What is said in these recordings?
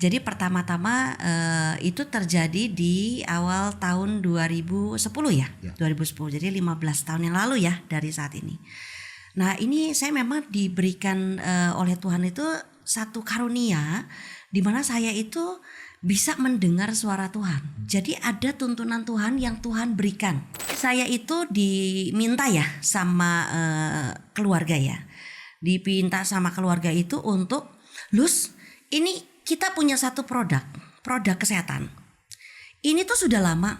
Jadi pertama-tama itu terjadi di awal tahun 2010 ya. 2010. Jadi 15 tahun yang lalu ya dari saat ini. Nah, ini saya memang diberikan oleh Tuhan itu satu karunia di mana saya itu bisa mendengar suara Tuhan. Jadi ada tuntunan Tuhan yang Tuhan berikan. Saya itu diminta ya sama keluarga ya. Dipinta sama keluarga itu untuk, Lus, ini kita punya satu produk kesehatan. Ini tuh sudah lama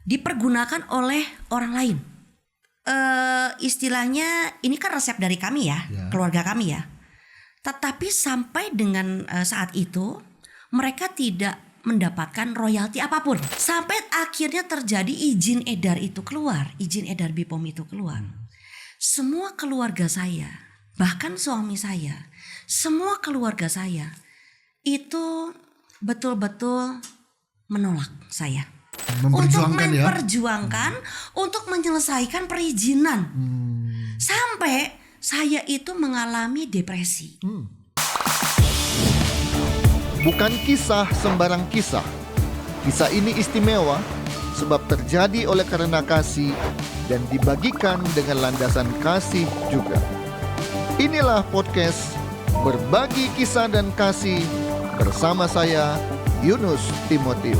dipergunakan oleh orang lain. Istilahnya ini kan resep dari kami ya, keluarga kami ya. Tetapi sampai dengan saat itu mereka tidak mendapatkan royalti apapun. Sampai akhirnya terjadi izin edar itu keluar, izin edar BPOM itu keluar. Semua keluarga saya, bahkan suami saya, semua keluarga saya itu betul-betul menolak saya. Memperjuangkan untuk menyelesaikan perizinan. Sampai saya itu mengalami depresi. Bukan kisah sembarang kisah. Kisah ini istimewa sebab terjadi oleh karena kasih dan dibagikan dengan landasan kasih juga. Inilah podcast Berbagi Kisah dan Kasih bersama saya, Yunus Timotius.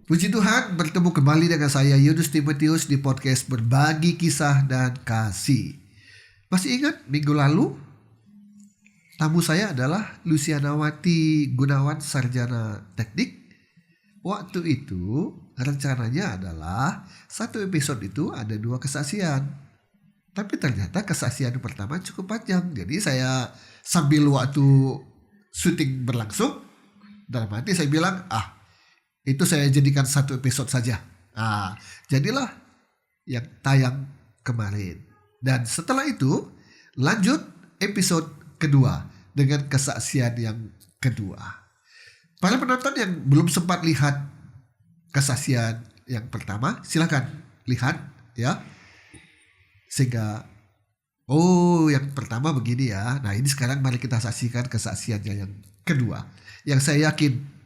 Puji Tuhan, bertemu kembali dengan saya Yunus Timotius di podcast Berbagi Kisah dan Kasih. Masih ingat minggu lalu tamu saya adalah Lucianawati Gunawan, sarjana teknik. Waktu itu rencananya adalah satu episode itu ada 2 kesaksian. Tapi ternyata kesaksian pertama cukup panjang. Jadi saya sambil waktu syuting berlangsung, dalam hati saya bilang, itu saya jadikan satu episode saja. Jadilah yang tayang kemarin. Dan setelah itu lanjut episode kedua dengan kesaksian yang kedua. Para penonton yang belum sempat lihat kesaksian yang pertama, silakan lihat ya. Sehingga yang pertama begini ya. Nah, ini sekarang mari kita saksikan kesaksiannya yang kedua. Yang saya yakin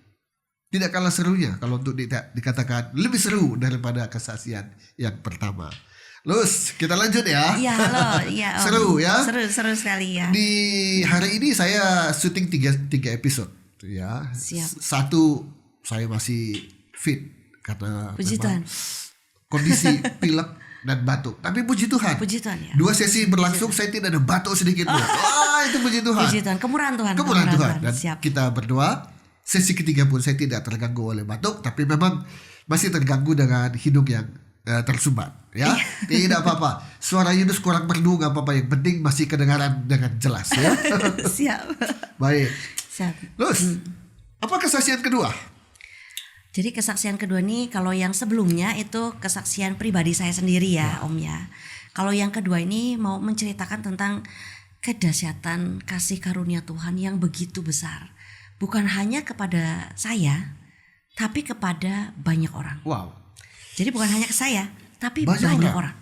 tidak kalah serunya, kalau untuk dikatakan lebih seru daripada kesaksian yang pertama. Lus, kita lanjut ya. Iya, halo. Ya, seru ya. Seru sekali ya. Di hari ini saya syuting 3 episode ya. Siap. Satu saya masih fit karena puji Tuhan, kondisi pilek dan batuk. Tapi puji Tuhan. Puji Tuhan ya. 2 sesi berlangsung saya tidak ada batuk sedikit pun. Itu puji Tuhan. Puji Tuhan, kemurahan Tuhan. Kemurahan Tuhan. Dan siap. kita berdoa. Sesi ketiga pun saya tidak terganggu oleh batuk, tapi memang masih terganggu dengan hidung yang tersumbat. Ya, tidak apa-apa. Suara Yunus kurang merdu, nggak apa-apa. Yang penting masih kedengaran dengan jelas. Ya. Siap. Baik. Siap. Lus, apa kesaksian kedua? Jadi kesaksian kedua ini, kalau yang sebelumnya itu kesaksian pribadi saya sendiri ya, Om ya. Kalau yang kedua ini mau menceritakan tentang kedahsyatan kasih karunia Tuhan yang begitu besar. Bukan hanya kepada saya, tapi kepada banyak orang. Wow. Jadi bukan hanya ke saya, tapi banyak orang.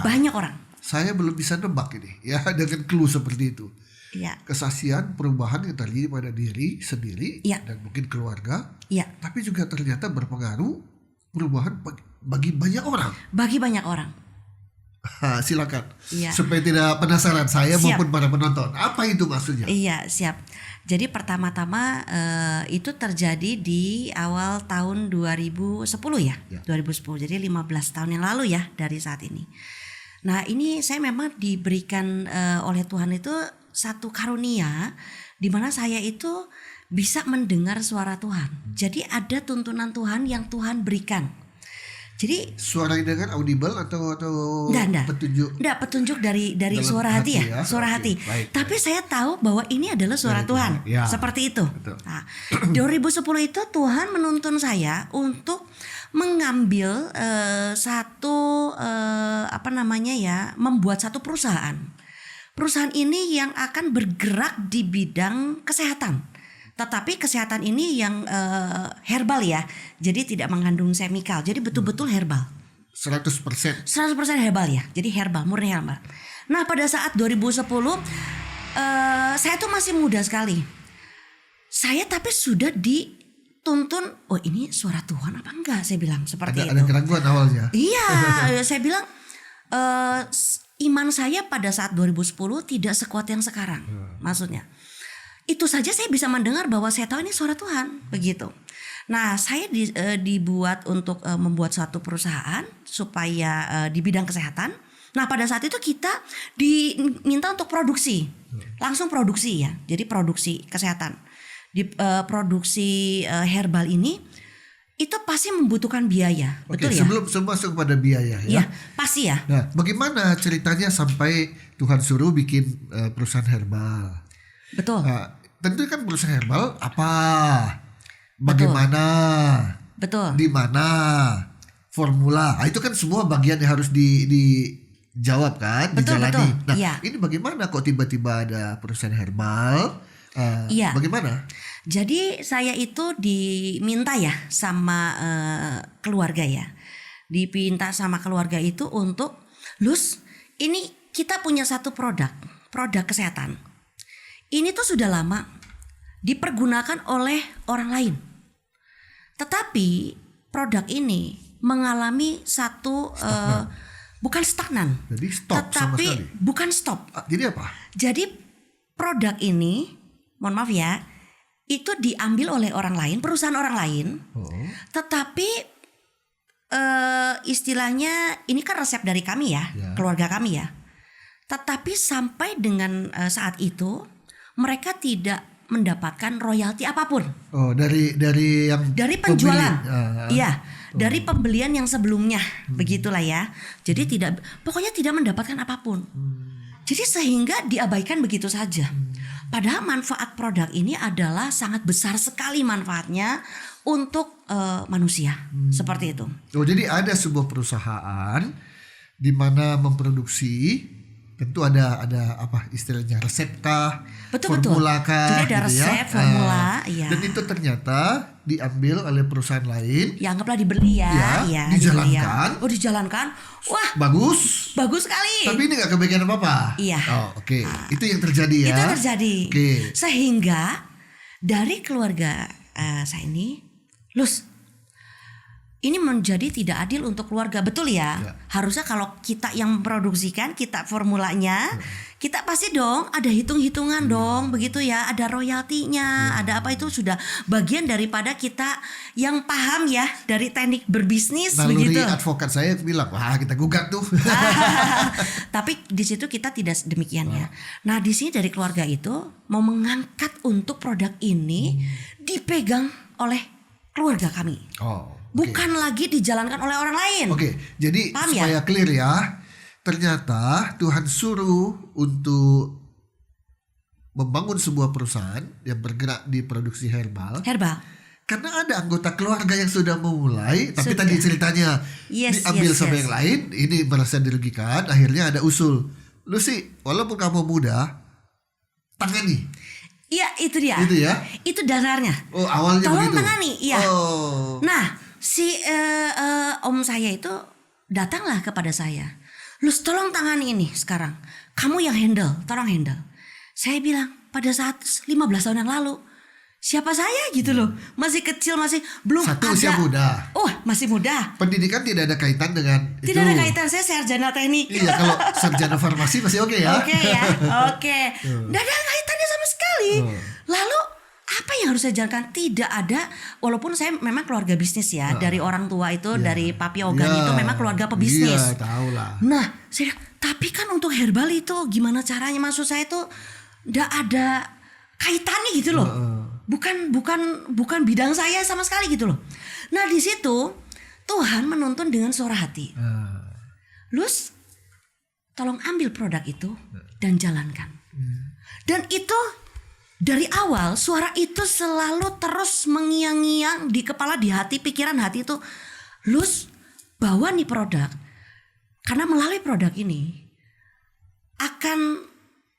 Banyak orang. Saya belum bisa nebak ini ya dengan clue seperti itu. Iya. Kesaksian perubahan yang terjadi pada diri sendiri dan mungkin keluarga. Iya. Tapi juga ternyata berpengaruh perubahan bagi banyak orang. Bagi banyak orang. Silakan. Iya. Supaya tidak penasaran saya maupun para penonton. Apa itu maksudnya? Iya, siap. Jadi pertama-tama itu terjadi di awal tahun 2010 ya. 2010. Jadi 15 tahun yang lalu ya dari saat ini. Nah, ini saya memang diberikan oleh Tuhan itu satu karunia di mana saya itu bisa mendengar suara Tuhan. Jadi ada tuntunan Tuhan yang Tuhan berikan. Jadi suara dengan audible atau petunjuk? Enggak, petunjuk dari suara hati ya, suara hati. Baik, tapi saya tahu bahwa ini adalah suara Tuhan. Ya. Seperti itu. Nah, 2010 itu Tuhan menuntun saya untuk mengambil membuat satu perusahaan. Perusahaan ini yang akan bergerak di bidang kesehatan. Tetapi kesehatan ini yang herbal ya, jadi tidak mengandung chemical, jadi betul-betul herbal. 100%. 100% herbal ya. Jadi herbal, murni herbal. Nah, pada saat 2010 saya tuh masih muda sekali. Saya tapi sudah dituntun, oh ini suara Tuhan apa enggak? Saya bilang seperti itu. Ada keraguan awalnya. Iya, saya bilang iman saya pada saat 2010 tidak sekuat yang sekarang. Maksudnya, itu saja saya bisa mendengar bahwa saya tahu ini suara Tuhan, begitu. Nah, saya dibuat untuk membuat suatu perusahaan supaya di bidang kesehatan. Nah, pada saat itu kita diminta untuk produksi, langsung produksi ya. Jadi produksi kesehatan, di produksi herbal ini itu pasti membutuhkan biaya, Oke, betul ya? sebelum masuk kepada biaya ya. Iya, pasti ya. Nah, bagaimana ceritanya sampai Tuhan suruh bikin perusahaan herbal? Betul. Nah, tentu kan perusahaan herbal apa? Bagaimana? Betul. Di mana? Formula. Nah, itu kan semua bagian yang harus dijawab kan, Betul, dijalani. betul. Nah, Iya. ini bagaimana kok tiba-tiba ada perusahaan herbal? Iya. Bagaimana? Jadi saya itu diminta ya sama keluarga ya. Dipinta sama keluarga itu untuk, Lus, ini kita punya satu produk kesehatan. Ini tuh sudah lama dipergunakan oleh orang lain. Tetapi produk ini mengalami satu bukan stagnan. Jadi stop sama tetapi sekali. bukan stop. Jadi apa? Jadi produk ini, mohon maaf ya, itu diambil oleh orang lain, perusahaan orang lain. Tetapi istilahnya ini kan resep dari kami ya, keluarga kami ya. Tetapi sampai dengan saat itu mereka tidak mendapatkan royalti apapun. Oh, dari yang Dari penjualan. pembeli. Iya, dari pembelian yang sebelumnya, begitulah ya. Jadi pokoknya tidak mendapatkan apapun. Jadi sehingga diabaikan begitu saja. Padahal manfaat produk ini adalah sangat besar sekali manfaatnya untuk manusia. Seperti itu. Oh, jadi ada sebuah perusahaan di mana memproduksi, tentu ada apa istilahnya, resep kah, Betul. formula kah, Jadi ada gitu ya. resep, formula, iya. Dan itu ternyata diambil oleh perusahaan lain. Ya anggaplah dibeli ya, Ya, dibeli dijalankan. ya. Oh, dijalankan. Wah, Bagus. bagus sekali. Tapi ini nggak kebaikan apa-apa. Iya. Oh, oke. Itu yang terjadi ya. Itu terjadi. Oke. Sehingga dari keluarga saya ini, Lus, ini menjadi tidak adil untuk keluarga, betul ya? Harusnya kalau kita yang memproduksikan, kita formulanya, kita pasti dong ada hitung-hitungan dong, begitu ya? Ada royaltinya, ada apa, itu sudah bagian daripada kita yang paham ya dari teknik berbisnis, Naluri begitu. advokat saya bilang, wah kita gugat tuh. Tapi di situ kita tidak demikian ya. Nah, di sini dari keluarga itu mau mengangkat untuk produk ini dipegang oleh keluarga kami. Oh. Bukan lagi dijalankan oleh orang lain. Oke, jadi Paham supaya ya? clear ya, ternyata Tuhan suruh untuk membangun sebuah perusahaan yang bergerak di produksi herbal. Herbal. Karena ada anggota keluarga yang sudah memulai, tapi Sudah. tadi ceritanya Yes, diambil yes, sama yes. yang lain, ini merasa dirugikan, akhirnya ada usul. Lu sih, walaupun kamu muda, tangani. Iya, itu dia. Itu ya? Itu dasarnya. Oh, awalnya Tolong begitu. tangani, iya. Oh. Nah, si om saya itu datanglah kepada saya. Lus, tolong tangani ini sekarang. Kamu yang handle, tolong handle. Saya bilang pada saat 15 tahun yang lalu, siapa saya gitu loh. Masih kecil, masih belum Satu ada. usia muda. Oh, masih muda. Pendidikan tidak ada kaitan dengan itu. Tidak ada kaitan, saya sarjana teknik. Iya, kalau sarjana farmasi masih oke ya. Oke ya, oke. Tidak ada kaitannya sama sekali. Lalu apa yang harus saya jalankan? Tidak ada. Walaupun saya memang keluarga bisnis ya, dari orang tua itu, dari papi Ogan itu memang keluarga pebisnis. Iya, tahu lah. Nah, saya tapi kan untuk herbal itu gimana caranya? Maksud saya itu tidak ada kaitannya gitu loh. Bukan bidang saya sama sekali gitu loh. Nah, di situ Tuhan menuntun dengan suara hati. Lus, tolong ambil produk itu dan jalankan. Dan itu dari awal suara itu selalu terus mengiang-ngiang di kepala, di hati, pikiran hati itu. Lus, bawa nih produk. Karena melalui produk ini akan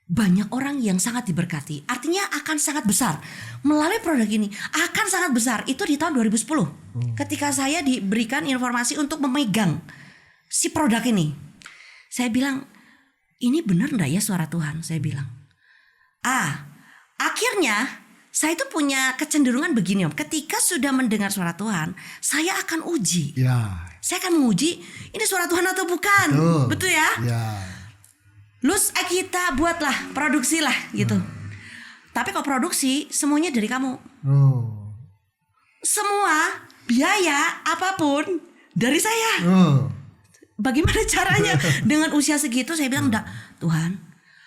banyak orang yang sangat diberkati. Artinya akan sangat besar. Melalui produk ini akan sangat besar. Itu di tahun 2010. Ketika saya diberikan informasi untuk memegang si produk ini. Saya bilang, ini benar enggak ya suara Tuhan? Saya bilang. Akhirnya saya itu punya kecenderungan begini Om. Ketika sudah mendengar suara Tuhan, saya akan uji. Ya. Saya akan menguji ini suara Tuhan atau bukan. Betul ya? Ya. Lus kita buatlah, produksilah gitu. Tapi kalau produksi semuanya dari kamu. Semua biaya apapun dari saya. Bagaimana caranya? Dengan usia segitu saya bilang, enggak, Tuhan,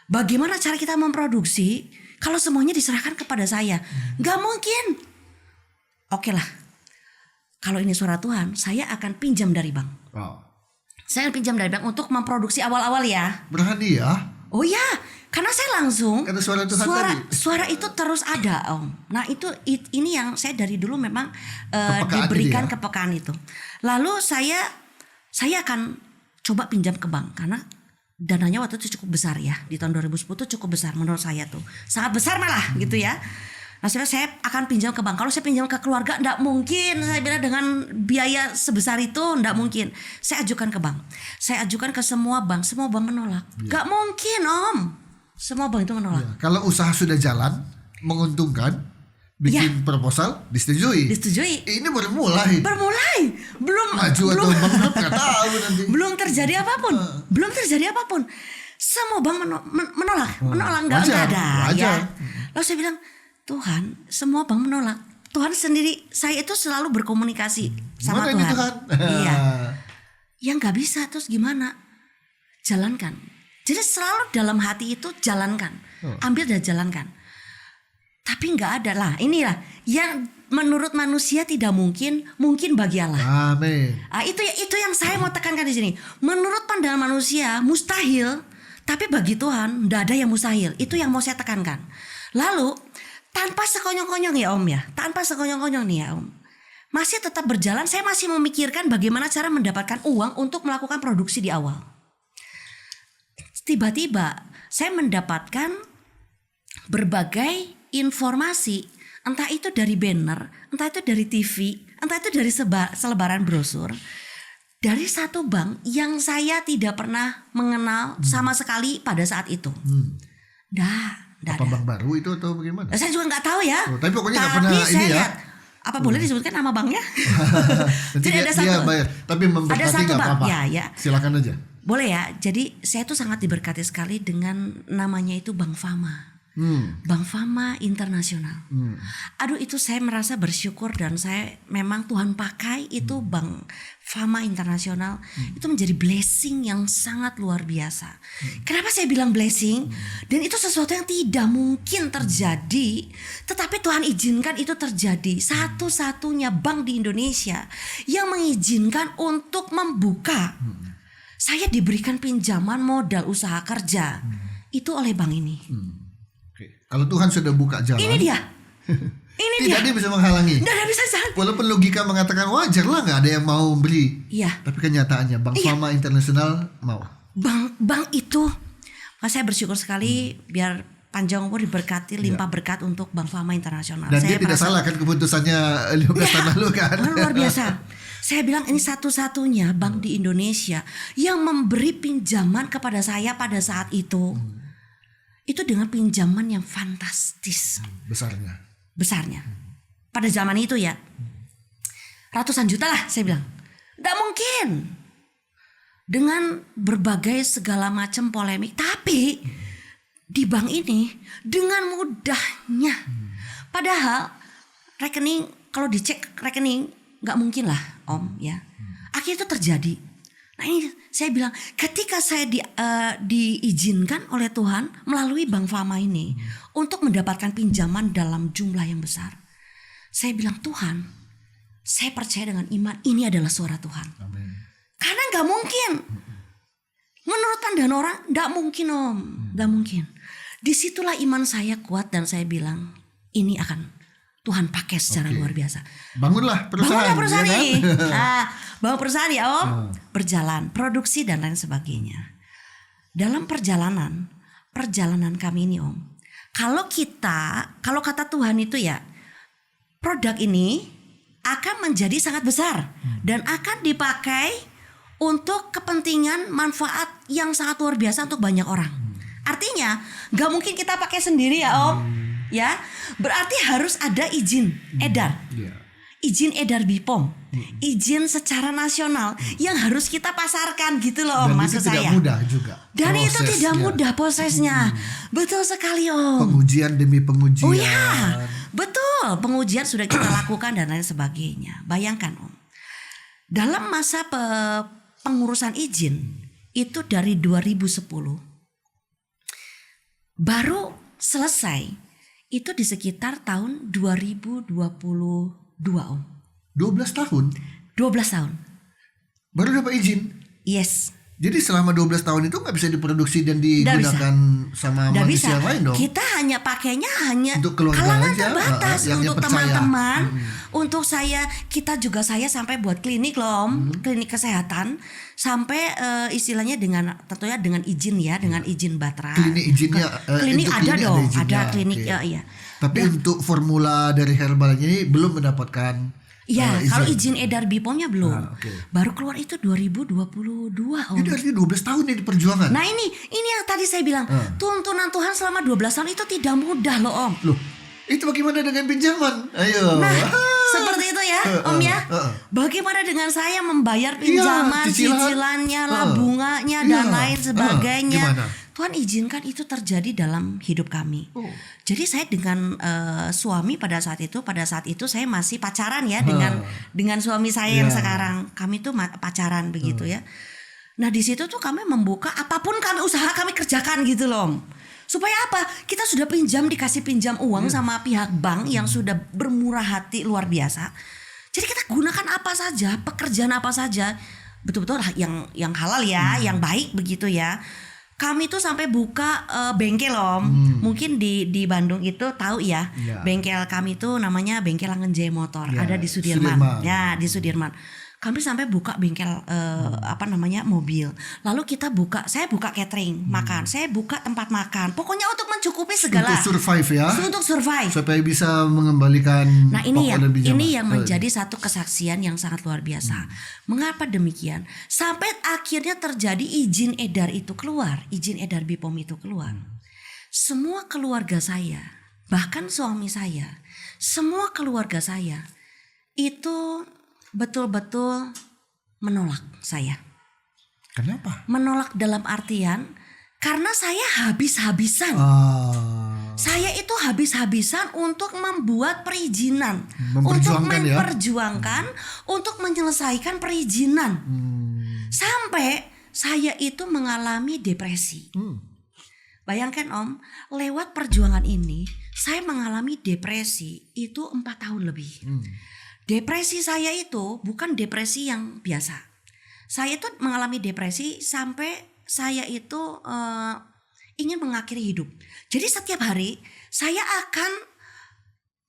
bagaimana cara kita memproduksi kalau semuanya diserahkan kepada saya? Gak mungkin. Oke lah, kalau ini suara Tuhan, saya akan pinjam dari bank. Saya akan pinjam dari bank untuk memproduksi awal-awal ya. Berani ya? Oh ya, karena saya langsung. Karena suara Tuhan tadi. Suara itu terus ada Om. Nah ini yang saya dari dulu memang Kepekaan diberikan ya? kepekaan itu. Lalu saya akan coba pinjam ke bank karena dananya waktu itu cukup besar ya, di tahun 2010 tuh cukup besar menurut saya tuh, sangat besar malah gitu ya. Nah saya akan pinjam ke bank. Kalau saya pinjam ke keluarga enggak mungkin, saya bilang dengan biaya sebesar itu enggak mungkin. Saya ajukan ke bank, saya ajukan ke semua bank menolak. Enggak mungkin Om, semua bank itu menolak. Kalau usaha sudah jalan, menguntungkan, bikin proposal, disetujui. Ini baru mulai. Belum Maju atau bangkrut nggak tahu nanti. Belum terjadi apapun. Semua bank menolak nggak ada. Wajar. Ya. Lalu saya bilang, Tuhan, semua bank menolak. Tuhan sendiri, saya itu selalu berkomunikasi sama Mana Tuhan. Iya. Yang nggak bisa terus gimana? Jalankan. Jadi selalu dalam hati itu jalankan, ambil dan jalankan. Tapi nggak ada lah. Inilah yang menurut manusia tidak mungkin bagi Allah. Amin. Itu yang saya mau tekankan di sini. Menurut pandangan manusia mustahil, tapi bagi Tuhan tidak ada yang mustahil. Itu yang mau saya tekankan. Lalu tanpa sekonyong-konyong ya Om ya, tanpa sekonyong-konyong nih ya Om, masih tetap berjalan. Saya masih memikirkan bagaimana cara mendapatkan uang untuk melakukan produksi di awal. Tiba-tiba saya mendapatkan berbagai informasi, entah itu dari banner, entah itu dari TV, entah itu dari selebaran brosur, dari satu bank yang saya tidak pernah mengenal sama sekali pada saat itu. Apa bank baru itu atau bagaimana? Saya juga nggak tahu ya. Tapi pokoknya nggak pernah ini ya. Lihat, apa boleh disebutkan nama banknya? Nanti Jadi ada satu. bayar. Tapi memberkati nggak apa-apa. Ya. Silakan aja. Boleh ya. Jadi saya tuh sangat diberkati sekali dengan namanya itu Bank Fama. Bank Fama Internasional. Aduh itu saya merasa bersyukur dan saya memang Tuhan pakai itu Bank Fama Internasional itu menjadi blessing yang sangat luar biasa. Kenapa saya bilang blessing? Dan itu sesuatu yang tidak mungkin terjadi, tetapi Tuhan izinkan itu terjadi. Satu-satunya bank di Indonesia yang mengizinkan untuk membuka. Saya diberikan pinjaman modal usaha kerja itu oleh bank ini. Kalau Tuhan sudah buka jalan, Ini dia. Tidak ada yang bisa menghalangi. Tidak ada bisa jalan. Walaupun logika mengatakan wajar lah nggak ada yang mau beli. Iya. Tapi kenyataannya Bank Fama Internasional mau. Bank itu, saya bersyukur sekali biar panjang umur diberkati limpah berkat untuk Bank Fama Internasional. Dan saya dia tidak salah kan keputusannya 15 tahun lalu kan. Luar biasa. Saya bilang ini satu-satunya bank di Indonesia yang memberi pinjaman kepada saya pada saat itu. Itu dengan pinjaman yang fantastis. Besarnya. Pada zaman itu ya. Ratusan juta lah saya bilang. Tidak mungkin. Dengan berbagai segala macam polemik. Tapi di bank ini dengan mudahnya. Padahal rekening, kalau dicek rekening gak mungkin lah Om ya. Akhirnya itu terjadi. Nah ini saya bilang ketika saya diizinkan oleh Tuhan melalui Bank Fama ini untuk mendapatkan pinjaman dalam jumlah yang besar. Saya bilang Tuhan, saya percaya dengan iman ini adalah suara Tuhan. Amin. Karena gak mungkin. Menurut pandangan orang gak mungkin Om. Gak mungkin. Disitulah iman saya kuat dan saya bilang ini akan Tuhan pakai secara luar biasa. Bangunlah perusahaan ya ini. Kan? Bangun perusahaan ya Om. Berjalan, produksi dan lain sebagainya. Dalam perjalanan kami ini Om. Kalau kata Tuhan itu ya, produk ini akan menjadi sangat besar dan akan dipakai untuk kepentingan manfaat yang sangat luar biasa untuk banyak orang. Artinya nggak mungkin kita pakai sendiri ya Om, ya. Berarti harus ada izin edar, izin edar BPOM, izin secara nasional yang harus kita pasarkan gitu loh Om. Dan maksud itu tidak saya. mudah juga. Dan itu tidak prosesnya. mudah prosesnya, betul sekali Om. Pengujian demi pengujian. Oh ya, betul. Pengujian sudah kita lakukan dan lain sebagainya. Bayangkan Om, dalam masa pengurusan izin itu dari 2010 baru selesai itu di sekitar tahun 2022 Om. 12 tahun 12 tahun. baru dapat izin. Yes. Jadi selama 12 tahun itu nggak bisa diproduksi dan digunakan sama Nggak manusia bisa. lain dong. Kita hanya pakainya hanya Untuk keluarga kalangan aja, terbatas yang untuk percaya. teman-teman. Untuk saya sampai buat klinik loh Om, klinik kesehatan sampai istilahnya tentunya dengan izin ya, dengan izin Batra. Klinik izinnya Klinik untuk ada klinik dong, izinnya. ada klinik Oke. ya iya. Tapi untuk formula dari herbal ini belum mendapatkan Iya, izin. kalau izin edar BPOM-nya belum. Oke. Baru keluar itu 2022 Om. Jadi artinya 12 tahun ini perjuangan. Nah ini yang tadi saya bilang, tuntunan Tuhan selama 12 tahun itu tidak mudah loh Om. Loh, itu bagaimana dengan pinjaman? Ayo. Nah, seperti itu ya Om ya. Bagaimana dengan saya membayar pinjaman, cicilannya, lah bunganya dan lain sebagainya. Gimana? Tuhan izinkan itu terjadi dalam hidup kami. Jadi saya dengan suami pada saat itu saya masih pacaran ya dengan suami saya yang sekarang. Kami tuh pacaran begitu ya. Nah di situ tuh kami membuka apapun usaha kami kerjakan gitu loh Om. Supaya apa? Kita sudah dikasih pinjam uang sama pihak bank yang sudah bermurah hati luar biasa. Jadi kita gunakan apa saja, pekerjaan apa saja, betul-betul yang halal ya, yang baik begitu ya. Kami tuh sampai buka bengkel Om. Mungkin di Bandung itu tahu ya. Bengkel kami tuh namanya Bengkel Langenjaya Motor, ada di Sudirman. Ya, di Sudirman. Kami sampai buka bengkel mobil. Lalu saya buka catering, makan. Saya buka tempat makan. Pokoknya untuk mencukupi segala. Untuk survive ya. Untuk survive. Supaya bisa mengembalikan Nah ini pokok dan pinjaman. ini yang menjadi satu kesaksian yang sangat luar biasa. Mengapa demikian? Sampai akhirnya terjadi izin edar itu keluar, izin edar BPOM itu keluar. Semua keluarga saya, bahkan suami saya, semua keluarga saya itu betul-betul menolak saya. Kenapa? Menolak dalam artian karena saya habis-habisan. Saya itu habis-habisan untuk membuat perizinan, untuk memperjuangkan, untuk menyelesaikan perizinan. Sampai saya itu mengalami depresi. Bayangkan Om, lewat perjuangan ini saya mengalami depresi itu 4 tahun lebih. Depresi saya itu bukan depresi yang biasa. Saya itu mengalami depresi sampai saya itu ingin mengakhiri hidup. Jadi setiap hari saya akan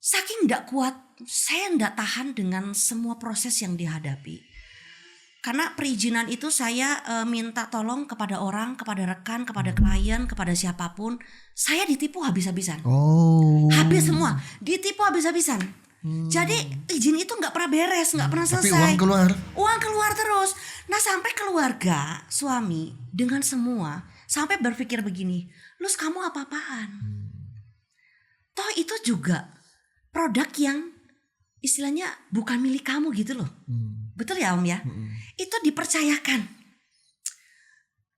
saking tidak kuat, saya tidak tahan dengan semua proses yang dihadapi. Karena perizinan itu saya minta tolong kepada orang, kepada rekan, kepada klien, kepada siapapun. Saya ditipu habis-habisan. Habis semua, ditipu habis-habisan. Jadi izin itu nggak pernah beres, nggak pernah selesai. Tapi uang keluar terus. Nah sampai keluarga suami dengan semua sampai berpikir begini, Lus kamu apa-apaan? Toh itu juga produk yang istilahnya bukan milik kamu gitu loh. Betul ya Om ya? Itu dipercayakan.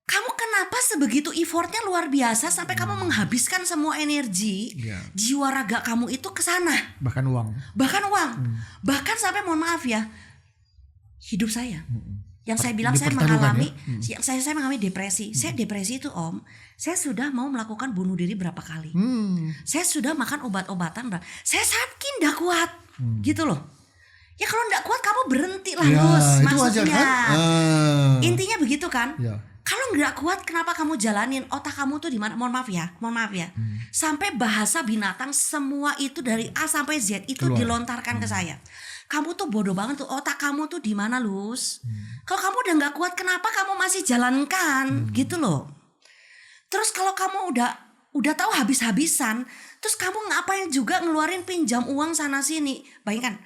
Kamu kenapa sebegitu effortnya luar biasa sampai kamu menghabiskan semua energi, jiwa raga kamu itu ke sana. Bahkan uang. Bahkan sampai mohon maaf ya, hidup saya. Yang saya bilang saya mengalami depresi. Saya depresi itu Om, saya sudah mau melakukan bunuh diri berapa kali. Saya sudah makan obat-obatan, saya saking tidak kuat, gitu loh. Ya kalau tidak kuat kamu berhenti lah Lus, maksudnya. Kan? Intinya begitu kan? Kalau nggak kuat kenapa kamu jalanin? Otak kamu tuh di mana? Mohon maaf ya. Sampai bahasa binatang semua itu dari A sampai Z itu dilontarkan ke saya. Kamu tuh bodoh banget tuh, otak kamu tuh di mana Lus? Kalau kamu udah nggak kuat kenapa kamu masih jalankan? Gitu loh. Terus kalau kamu udah tahu habis-habisan, terus kamu ngapain juga ngeluarin pinjam uang sana sini? Bayangkan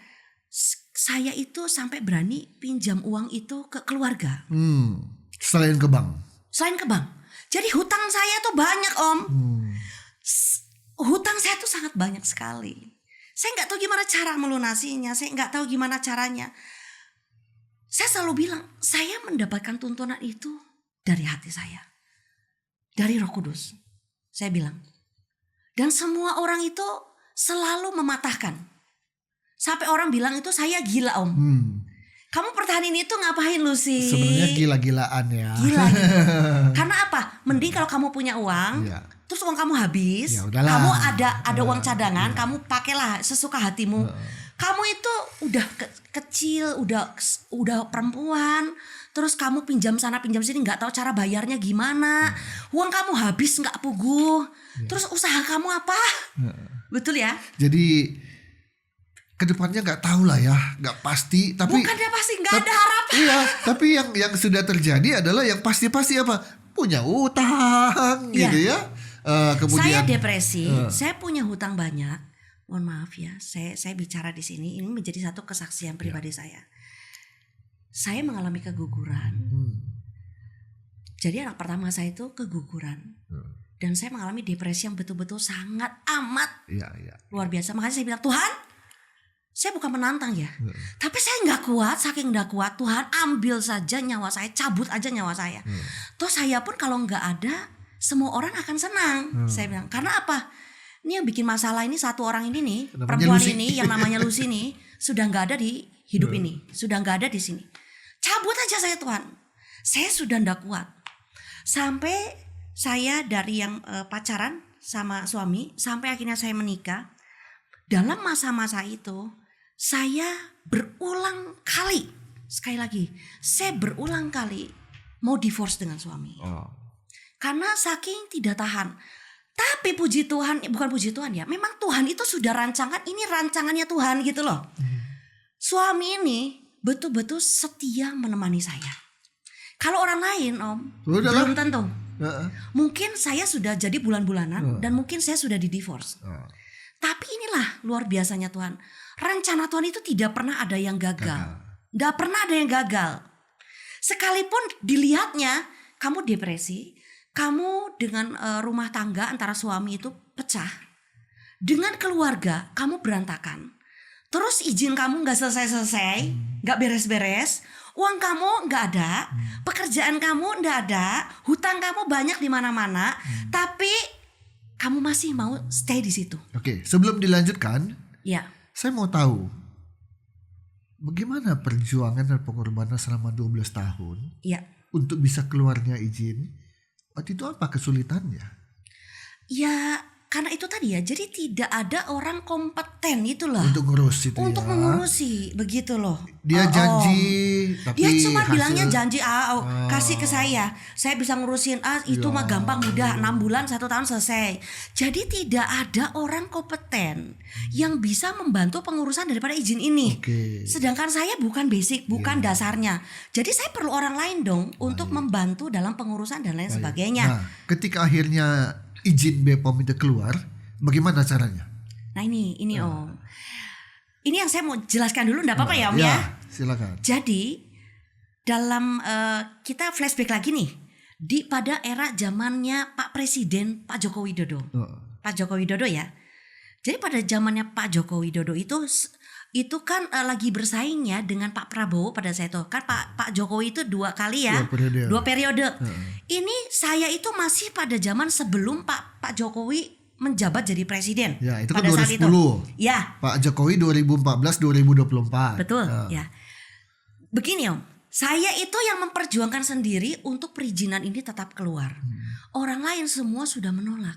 saya itu sampai berani pinjam uang itu ke keluarga. Selain ke bank. Selain ke bank. Jadi hutang saya tuh banyak, Om. Hutang saya tuh sangat banyak sekali. Saya nggak tahu gimana cara melunasinya. Saya nggak tahu gimana caranya. Saya selalu bilang, saya mendapatkan tuntunan itu dari hati saya. Dari Roh Kudus. Saya bilang. Dan semua orang itu selalu mematahkan. Sampai orang bilang itu saya gila, Om. Kamu pertahanin itu ngapain, Lucy? Sebenarnya gila-gilaan ya. Gila. Karena apa? Mending kalau kamu punya uang, terus uang kamu habis, Ya udahlah. kamu ada uang cadangan, kamu pakailah sesuka hatimu. Kamu itu udah kecil, udah perempuan, terus kamu pinjam sana pinjam sini, nggak tahu cara bayarnya gimana. Uang kamu habis nggak puguh. Terus usaha kamu apa? Betul ya? Jadi kedepannya nggak tahu lah ya, nggak pasti. Tapi bukannya pasti nggak ada harapan. Iya, tapi yang sudah terjadi adalah yang pasti-pasti apa? Punya utang, gitu ya. Kemudian saya depresi, saya punya hutang banyak. Mohon maaf ya, saya bicara di sini. Ini menjadi satu kesaksian pribadi saya. Saya mengalami keguguran. Jadi anak pertama saya itu keguguran. Dan saya mengalami depresi yang betul-betul sangat amat luar biasa. Makanya saya bilang, Tuhan, saya bukan menantang ya, tapi saya nggak kuat, saking nggak kuat. Tuhan ambil saja nyawa saya, cabut aja nyawa saya. Toh saya pun kalau nggak ada, semua orang akan senang. Saya bilang, karena apa? Ini yang bikin masalah ini satu orang ini nih, Namanya perempuan Lucy. ini yang namanya Lucy nih sudah nggak ada di hidup ini, sudah nggak ada di sini. Cabut aja saya, Tuhan. Saya sudah nggak kuat. Sampai saya dari yang pacaran sama suami, sampai akhirnya saya menikah. Dalam masa-masa itu saya berulang kali, sekali lagi, saya berulang kali mau divorce dengan suami. Karena saking tidak tahan. Tapi puji Tuhan, bukan puji Tuhan ya, memang Tuhan itu sudah rancangan, ini rancangannya Tuhan gitu loh. Suami ini betul-betul setia menemani saya. Kalau orang lain, Om, belum tentu. Mungkin saya sudah jadi bulan-bulanan dan mungkin saya sudah di divorce. Tapi inilah luar biasanya Tuhan. Rencana Tuhan itu tidak pernah ada yang gagal. Gak pernah ada yang gagal. Sekalipun dilihatnya kamu depresi, kamu dengan rumah tangga antara suami itu pecah. Dengan keluarga kamu berantakan. Terus izin kamu gak selesai-selesai, gak beres-beres. Uang kamu gak ada, pekerjaan kamu gak ada, hutang kamu banyak di mana-mana. Tapi kamu masih mau stay di situ. Oke, sebelum dilanjutkan, ya, saya mau tahu bagaimana perjuangan dan pengorbanan selama 12 tahun ya. untuk bisa keluarnya izin. Waktu itu apa kesulitannya? Ya, karena itu tadi ya. Jadi tidak ada orang kompeten itulah Untuk ngurus itu untuk ya. mengurusi begitu loh. Dia janji, tapi dia cuma hasil, bilangnya janji kasih ke saya bisa ngurusin itu mah gampang mudah 6 bulan 1 tahun selesai. Jadi tidak ada orang kompeten yang bisa membantu pengurusan daripada izin ini. Sedangkan saya bukan basic, bukan dasarnya. Jadi saya perlu orang lain dong untuk membantu dalam pengurusan dan lain sebagainya. Nah, ketika akhirnya izin BPOM itu keluar, bagaimana caranya? Nah ini Om. Ini yang saya mau jelaskan dulu, enggak apa-apa ya Om ya? Silakan. Jadi dalam kita flashback lagi nih pada era zamannya Pak Presiden Pak Joko Widodo. Pak Joko Widodo ya. Jadi pada zamannya Pak Joko Widodo itu kan lagi bersaingnya dengan Pak Prabowo pada saat itu. Kan Pak Jokowi itu 2 kali ya. 2 periode. Ini saya itu masih pada zaman sebelum Pak Jokowi menjabat jadi presiden. Ya, itu kan pada 2010. saat itu. Ya. Pak Jokowi 2014-2024. Betul, ya. Begini Om, saya itu yang memperjuangkan sendiri untuk perizinan ini tetap keluar. Orang lain semua sudah menolak.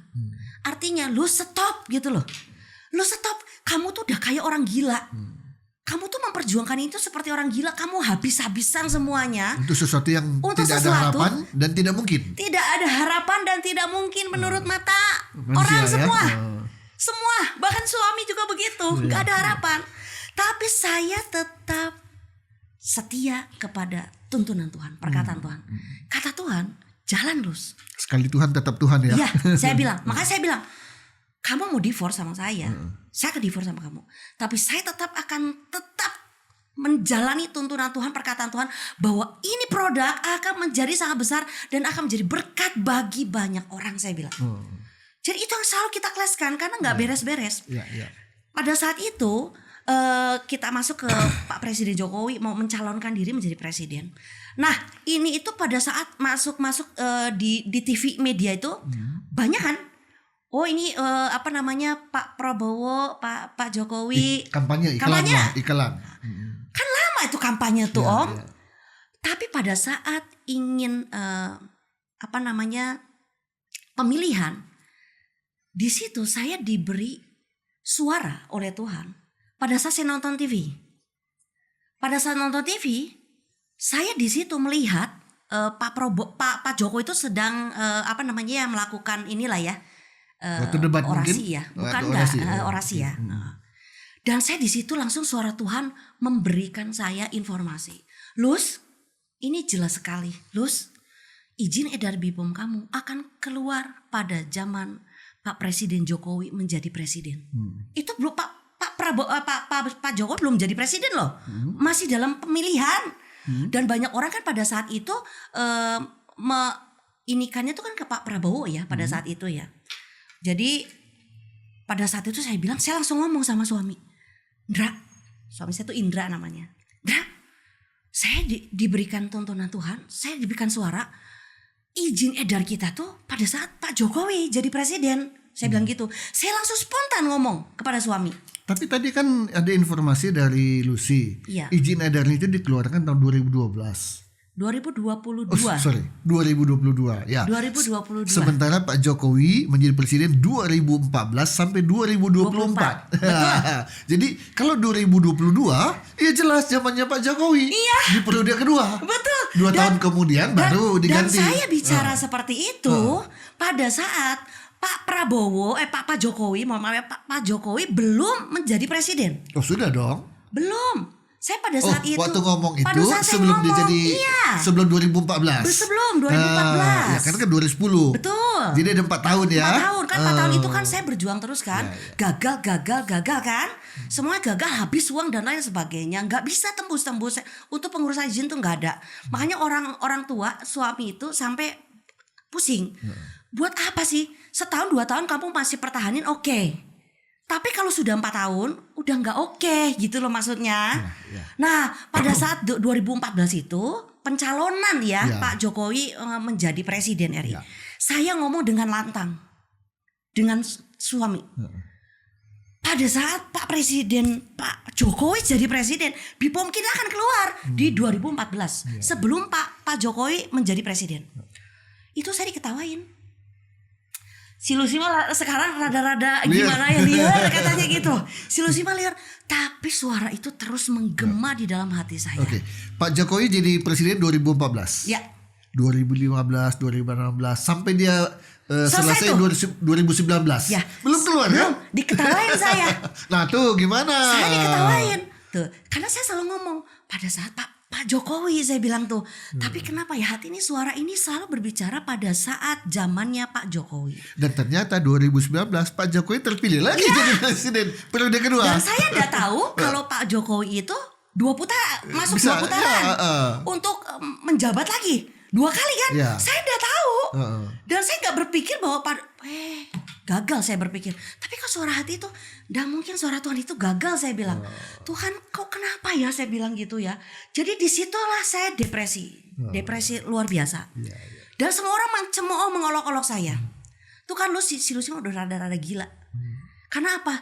Artinya lu stop gitu loh. Lu stop, kamu tuh udah kayak orang gila. Kamu tuh memperjuangkan itu seperti orang gila. Kamu habis-habisan semuanya Untuk sesuatu yang tidak ada harapan dan tidak mungkin. Tidak ada harapan dan tidak mungkin menurut mata Manusia, orang ya? semua. Semua, bahkan suami juga begitu. Gak ada harapan. Tapi saya tetap setia kepada tuntunan Tuhan, perkataan Tuhan. Kata Tuhan, jalan Lus. Sekali Tuhan tetap Tuhan ya. Iya, saya bilang. Makanya saya bilang, kamu mau divorce sama saya akan divorce sama kamu. Tapi saya tetap menjalani tuntunan Tuhan, perkataan Tuhan bahwa ini produk akan menjadi sangat besar dan akan menjadi berkat bagi banyak orang, saya bilang. Jadi itu yang selalu kita kelaskan karena nggak beres-beres. Pada saat itu kita masuk ke Pak Presiden Jokowi mau mencalonkan diri menjadi presiden. Nah ini itu pada saat masuk di TV media itu banyak kan. Oh ini Pak Prabowo, Pak Jokowi kampanye. Kan lama itu kampanye tuh Om. Tapi pada saat ingin pemilihan, di situ saya diberi suara oleh Tuhan. Pada saat saya nonton TV, saya di situ melihat Pak Jokowi itu sedang melakukan inilah ya. Waktu debat orasi mungkin? Orasi ya. Dan saya di situ langsung suara Tuhan memberikan saya informasi. Luz, ini jelas sekali. Luz, izin edar BIPOM kamu akan keluar pada zaman Pak Presiden Jokowi menjadi presiden. Itu belum Pak Jokowi belum jadi presiden loh. Masih dalam pemilihan. Dan banyak orang kan pada saat itu inikannya tuh kan ke Pak Prabowo ya pada saat itu ya. Jadi pada saat itu saya langsung ngomong sama suami. Indra, suami saya tuh Indra namanya. Indra, saya diberikan tuntunan Tuhan, saya diberikan suara, izin edar kita tuh pada saat Pak Jokowi jadi presiden. Saya bilang gitu. Saya langsung spontan ngomong kepada suami. Tapi tadi kan ada informasi dari Lucy. Iya. Izin edar itu dikeluarkan tahun 2022. 2022. 2022 ya. 2022. Sementara Pak Jokowi menjadi presiden 2014 sampai 2024. Jadi kalau 2022 ya jelas zamannya Pak Jokowi. Iya. Di periode kedua. Betul. 2 tahun kemudian baru diganti. Dan saya bicara seperti itu pada saat Pak Jokowi, Pak Jokowi belum menjadi presiden. Oh sudah dong. Belum. Saya pada saat itu waktu ngomong itu sebelum dia jadi sebelum 2014. Sebelum 2014. Ya kan 2010. Betul. Jadi ada 4 tahun ya. 4 tahun kan 4 tahun itu kan saya berjuang terus kan. Gagal kan. Semuanya gagal, habis uang dan lain sebagainya. Nggak bisa tembus. Untuk pengurusan izin tuh nggak ada. Makanya orang tua suami itu sampai pusing. Buat apa sih? Setahun 2 tahun kamu masih pertahanin oke. Tapi kalau sudah 4 tahun udah nggak oke gitu loh maksudnya. Nah pada saat 2014 itu pencalonan Pak Jokowi menjadi presiden RI. Saya ngomong dengan lantang dengan suami. Pada saat Pak Jokowi jadi presiden, BIPOM kita akan keluar di 2014 sebelum Pak Jokowi menjadi presiden. Itu saya diketawain. Si Lucy mah sekarang rada-rada gimana ya liar katanya gitu. Si Lucy mah liar, tapi suara itu terus menggema di dalam hati saya. Oke. Pak Jokowi jadi presiden 2014. Ya. 2015, 2016 sampai dia selesai 2019. Ya. Belum keluar ya? Diketawain saya. Nah tuh gimana? Saya diketawain. Tuh, karena saya selalu ngomong pada saat Pak Jokowi saya bilang tuh. Tapi kenapa ya hati ini suara ini selalu berbicara pada saat zamannya Pak Jokowi. Dan ternyata 2019 Pak Jokowi terpilih lagi jadi presiden periode kedua. Dan saya enggak tahu kalau Pak Jokowi itu 2 putaran untuk menjabat lagi 2 kali kan. Saya enggak tahu. Dan saya enggak berpikir bahwa gagal saya berpikir. Tapi kok suara hati itu dan mungkin suara Tuhan itu gagal saya bilang. Tuhan kok kenapa ya saya bilang gitu ya. Jadi disitulah saya depresi luar biasa. Dan semua orang mencemooh mengolok-olok saya. Tuh kan si Lucy udah rada-rada gila. Karena apa?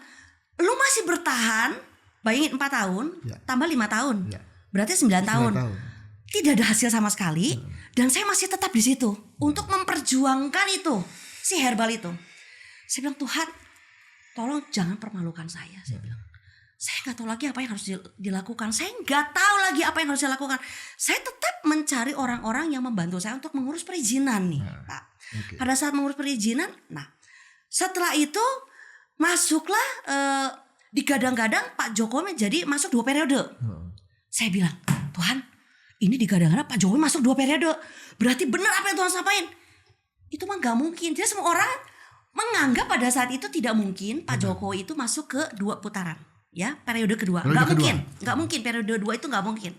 Lu masih bertahan, bayangin 4 tahun tambah 5 tahun. Berarti 9 tahun. Tidak ada hasil sama sekali. Dan saya masih tetap di situ untuk memperjuangkan itu si herbal itu. Saya bilang Tuhan tolong jangan permalukan saya bilang. Saya gak tahu lagi apa yang harus dilakukan. Saya gak tahu lagi apa yang harus dilakukan. Saya tetap mencari orang-orang yang membantu saya untuk mengurus perizinan nih Pak. Pada saat mengurus perizinan, setelah itu masuklah digadang-gadang Pak Jokowi jadi masuk 2 periode. Saya bilang Tuhan ini digadang-gadang Pak Jokowi masuk 2 periode. Berarti benar apa yang Tuhan sampaikan. Itu mah gak mungkin. Jadi semua orang menganggap pada saat itu tidak mungkin Pak Jokowi itu masuk ke 2 putaran. ya, periode kedua. Nggak mungkin periode 2 itu nggak mungkin.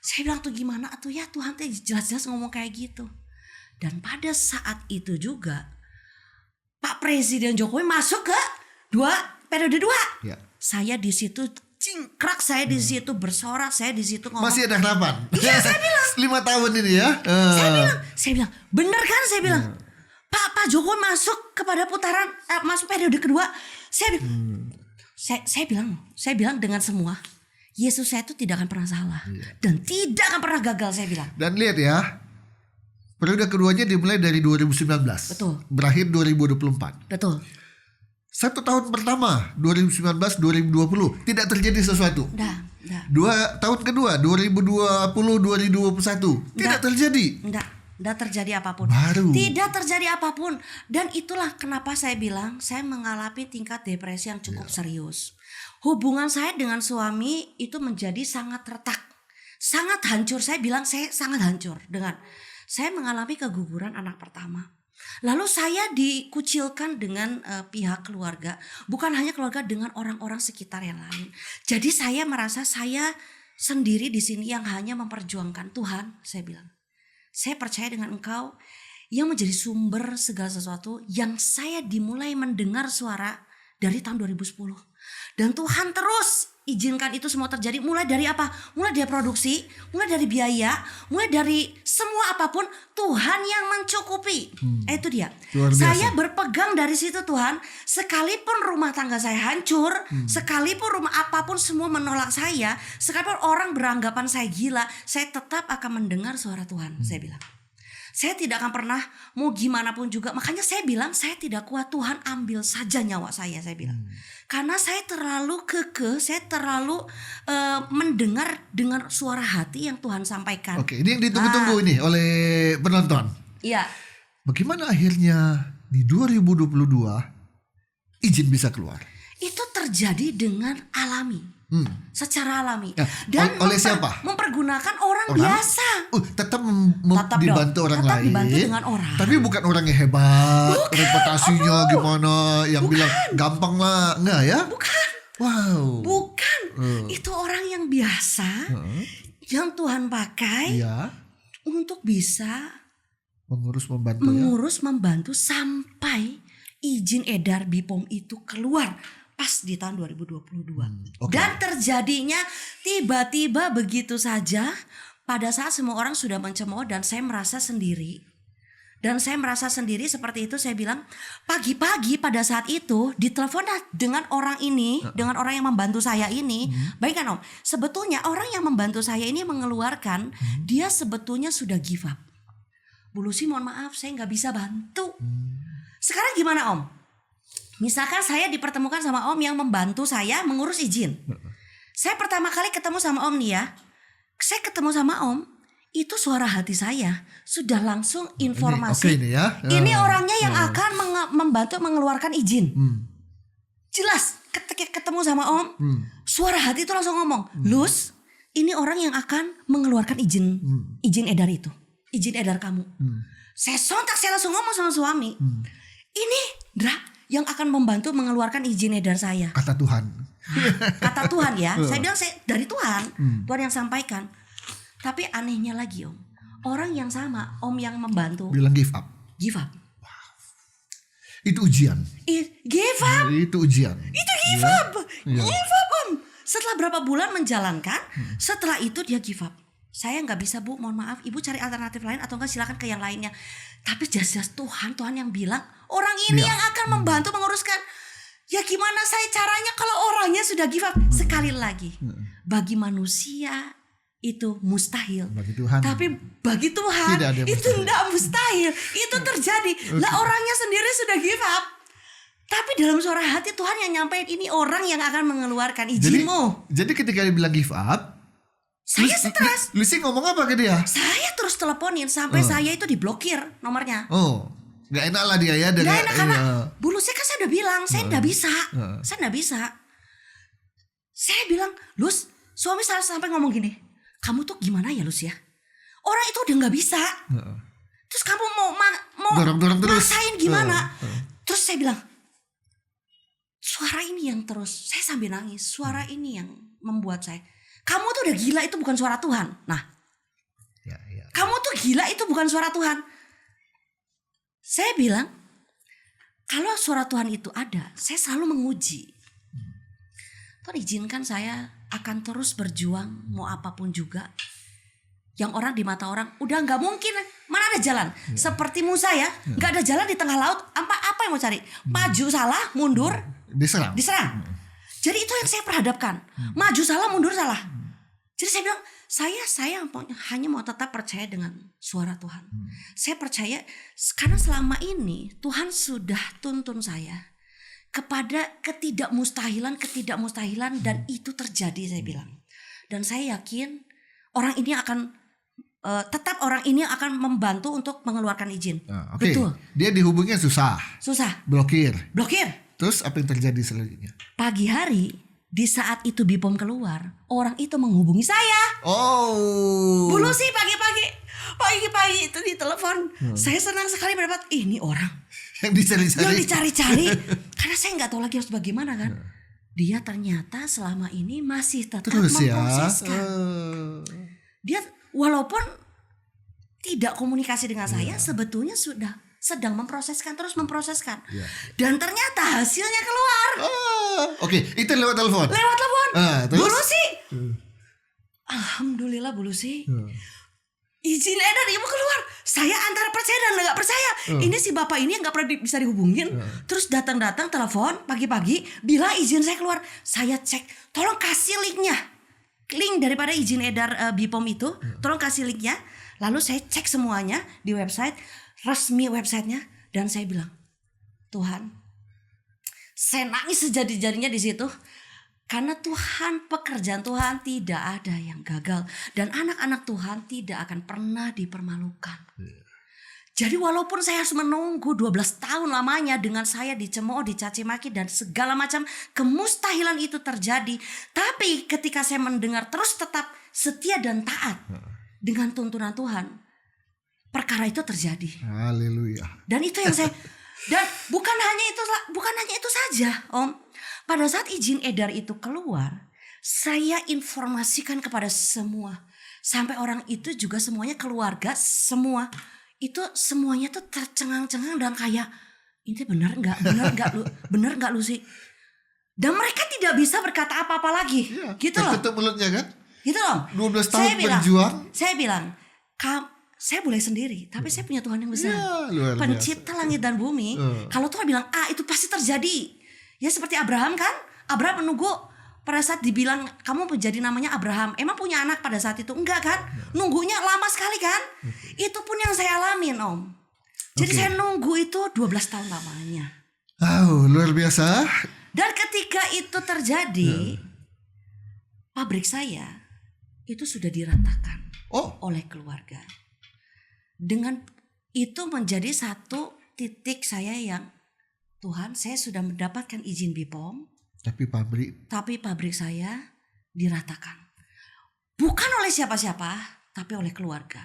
Saya bilang tuh gimana tuh ya, Tuhan tuh jelas-jelas ngomong kayak gitu. Dan pada saat itu juga Pak Presiden Jokowi masuk ke periode 2. Ya. Saya di situ cingkrak, saya di situ bersorak, saya di situ ngomong. Masih ada harapan. Iya, saya bilang. 5 tahun ini ya. Saya bilang, bener kan? Saya bilang, Pak Jokowi masuk kepada putaran, masuk periode kedua. Saya bilang, saya bilang dengan semua, Yesus saya itu tidak akan pernah salah dan tidak akan pernah gagal, saya bilang. Dan lihat ya, periode keduanya dimulai dari 2019. Betul. Berakhir 2024. Betul. 1 tahun pertama 2019-2020 tidak terjadi sesuatu. Enggak. 2 tahun kedua 2020-2021 tidak terjadi. Enggak terjadi apapun. Baru. Tidak terjadi apapun. Dan itulah kenapa saya bilang saya mengalami tingkat depresi yang cukup serius. Hubungan saya dengan suami itu menjadi sangat retak, sangat hancur. Saya bilang saya sangat hancur dengan saya mengalami keguguran anak pertama. Lalu saya dikucilkan dengan pihak keluarga, bukan hanya keluarga, dengan orang-orang sekitar yang lain. Jadi saya merasa saya sendiri di sini yang hanya memperjuangkan. Tuhan, saya bilang, saya percaya dengan Engkau yang menjadi sumber segala sesuatu, yang saya dimulai mendengar suara dari tahun 2010. Dan Tuhan terus izinkan itu semua terjadi. Mulai dari apa? Mulai dari produksi, mulai dari biaya, mulai dari semua apapun, Tuhan yang mencukupi. Itu dia. Saya berpegang dari situ, Tuhan. Sekalipun rumah tangga saya hancur, sekalipun rumah apapun semua menolak saya, sekalipun orang beranggapan saya gila, saya tetap akan mendengar suara Tuhan. Saya bilang, saya tidak akan pernah mau gimana pun juga. Makanya saya bilang saya tidak kuat, Tuhan ambil saja nyawa saya bilang. Karena saya terlalu kekeh, saya terlalu mendengar dengan suara hati yang Tuhan sampaikan. Oke, ini yang ditunggu-tunggu ini oleh penonton. Iya. Bagaimana akhirnya di 2022 izin bisa keluar? Itu terjadi dengan alami. Secara alami. Ya, dan oleh siapa? Mempergunakan orang biasa. Tetap dibantu dibantu orang lain. Dibantu dengan orang. Tapi bukan orang yang hebat, reputasinya gimana, yang bilang gampang lah, enggak ya? Bukan. Wow. Bukan. Itu orang yang biasa, yang Tuhan pakai untuk bisa mengurus, membantu sampai izin edar BPOM itu keluar. Pas di tahun 2022. Dan terjadinya tiba-tiba begitu saja, pada saat semua orang sudah mencemooh dan saya merasa sendiri. Dan saya merasa sendiri seperti itu, saya bilang pagi-pagi pada saat itu ditelepon dengan orang ini, dengan orang yang membantu saya ini. Bayangkan Om, sebetulnya orang yang membantu saya ini mengeluarkan, dia sebetulnya sudah give up. Bu Lucy, mohon maaf saya gak bisa bantu. Sekarang gimana Om? Misalkan saya dipertemukan sama Om yang membantu saya mengurus izin. Saya pertama kali ketemu sama Om nih ya. Saya ketemu sama Om, itu suara hati saya sudah langsung informasi. Ini orangnya yang akan membantu mengeluarkan izin. Jelas ketika ketemu sama Om, suara hati itu langsung ngomong, Lus, ini orang yang akan mengeluarkan izin edar itu. Izin edar kamu. Saya sontak, saya langsung ngomong sama suami. Ini Dra yang akan membantu mengeluarkan izin edar saya. Kata Tuhan. Kata Tuhan ya. Saya bilang saya dari Tuhan. Tuhan yang sampaikan. Tapi anehnya lagi Om. Orang yang sama, Om yang membantu. Bilang give up. Give up. Wow. Itu ujian. Give up. Itu ujian. Itu give up. Give up Om. Setelah berapa bulan menjalankan, setelah itu dia give up. Saya gak bisa Bu, mohon maaf, Ibu cari alternatif lain atau enggak silakan ke yang lainnya. Tapi jelas-jelas Tuhan yang bilang orang ini yang akan membantu menguruskan. Ya gimana saya caranya kalau orangnya sudah give up. Sekali lagi, bagi manusia itu mustahil. Bagi Tuhan. Tapi bagi Tuhan itu tidak mustahil. Itu terjadi. Lah orangnya sendiri sudah give up. Tapi dalam suara hati Tuhan yang nyampein ini orang yang akan mengeluarkan izinmu. Jadi ketika dia bilang give up, saya stres. Lucy ngomong apa ke dia? Saya terus teleponin sampai saya itu diblokir nomornya. Gak enak lah dia ya. Gak enak karena Bu Lucy kan saya udah bilang saya gak bisa. Saya gak bisa. Saya bilang, Lus, suami saya sampai ngomong gini, kamu tuh gimana ya Lus ya? Orang itu udah gak bisa. Terus kamu mau dorong terus. Maksain gimana? Terus saya bilang, suara ini yang terus, saya sambil nangis, suara ini yang membuat saya, kamu tuh udah gila, itu bukan suara Tuhan. Nah, kamu tuh gila, itu bukan suara Tuhan. Saya bilang, kalau suara Tuhan itu ada, saya selalu menguji. Tuhan izinkan saya akan terus berjuang, mau apapun juga. Yang orang di mata orang, udah gak mungkin, mana ada jalan. Seperti Musa ya, gak ada jalan di tengah laut, apa yang mau cari? Maju salah, mundur, diserang. Jadi itu yang saya perhadapkan. Maju salah, mundur salah. Jadi saya bilang, saya hanya mau tetap percaya dengan suara Tuhan. Saya percaya karena selama ini Tuhan sudah tuntun saya kepada ketidakmustahilan dan itu terjadi, saya bilang. Dan saya yakin orang ini akan membantu untuk mengeluarkan izin. Okay. Betul. Dia dihubunginya susah. Blokir. Terus apa yang terjadi selanjutnya? Pagi hari di saat itu BPOM keluar, orang itu menghubungi saya. Bu Lucy pagi-pagi itu di telepon. Saya senang sekali mendapat ini orang yang dicari-cari. Karena saya nggak tahu lagi harus bagaimana kan. Dia ternyata selama ini masih tetap memproseskan. Dia walaupun tidak komunikasi dengan saya, sebetulnya sudah sedang memproseskan. Dan ternyata hasilnya keluar. Oke, itu lewat telepon. Bu Lucy. Alhamdulillah Bu Lucy. Izin edar ibu keluar. Saya antara percaya dan nggak percaya. Ini si bapak ini nggak pernah bisa dihubungin. Terus datang telepon pagi-pagi, bila izin saya keluar. Saya cek, tolong kasih linknya. Link daripada izin edar BPOM itu, tolong kasih linknya. Lalu saya cek semuanya di website, resmi websitenya, dan saya bilang, Tuhan, saya nangis sejadi-jadinya di situ. Karena Tuhan, pekerjaan Tuhan tidak ada yang gagal. Dan anak-anak Tuhan tidak akan pernah dipermalukan. Jadi walaupun saya harus menunggu 12 tahun lamanya dengan saya dicemooh, dicaci maki dan segala macam kemustahilan itu terjadi. Tapi ketika saya mendengar terus tetap setia dan taat dengan tuntunan Tuhan, perkara itu terjadi. Haleluya. Dan itu yang saya, dan bukan hanya itu saja, Om. Pada saat izin edar itu keluar, saya informasikan kepada semua. Sampai orang itu juga semuanya, keluarga semua. Itu semuanya tuh tercengang-cengang dan kayak, ini benar nggak Lucy? Dan mereka tidak bisa berkata apa-apa lagi. Gitu loh. Ketuk mulutnya kan? Gitu loh. 12 tahun berjuang. Saya bilang, saya boleh sendiri, tapi saya punya Tuhan yang besar. Pencipta langit dan bumi. Kalau Tuhan bilang itu pasti terjadi. Ya seperti Abraham kan, Abraham menunggu pada saat dibilang kamu menjadi namanya Abraham. Emang punya anak pada saat itu? Enggak kan? Nunggunya lama sekali kan? Itu pun yang saya alamin, Om. Jadi saya nunggu itu 12 tahun lamanya. Luar biasa. Dan ketika itu terjadi, pabrik saya itu sudah diratakan oleh keluarga. Dengan itu menjadi satu titik saya yang, Tuhan, saya sudah mendapatkan izin BPOM, tapi pabrik saya diratakan. Bukan oleh siapa-siapa, tapi oleh keluarga.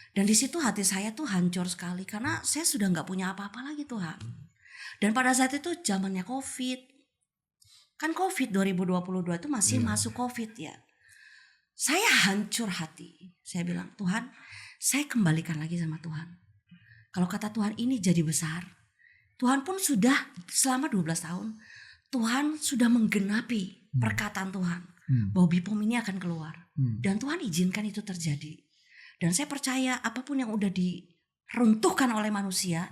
Dan di situ hati saya tuh hancur sekali karena saya sudah nggak punya apa-apa lagi, Tuhan. Dan pada saat itu zamannya COVID. Kan COVID 2022 itu masih masuk COVID ya. Saya hancur hati. Saya bilang, Tuhan, saya kembalikan lagi sama Tuhan. Kalau kata Tuhan ini jadi besar, Tuhan pun sudah selama 12 tahun, Tuhan sudah menggenapi perkataan Tuhan bahwa BPOM ini akan keluar. Dan Tuhan izinkan itu terjadi. Dan saya percaya apapun yang udah diruntuhkan oleh manusia,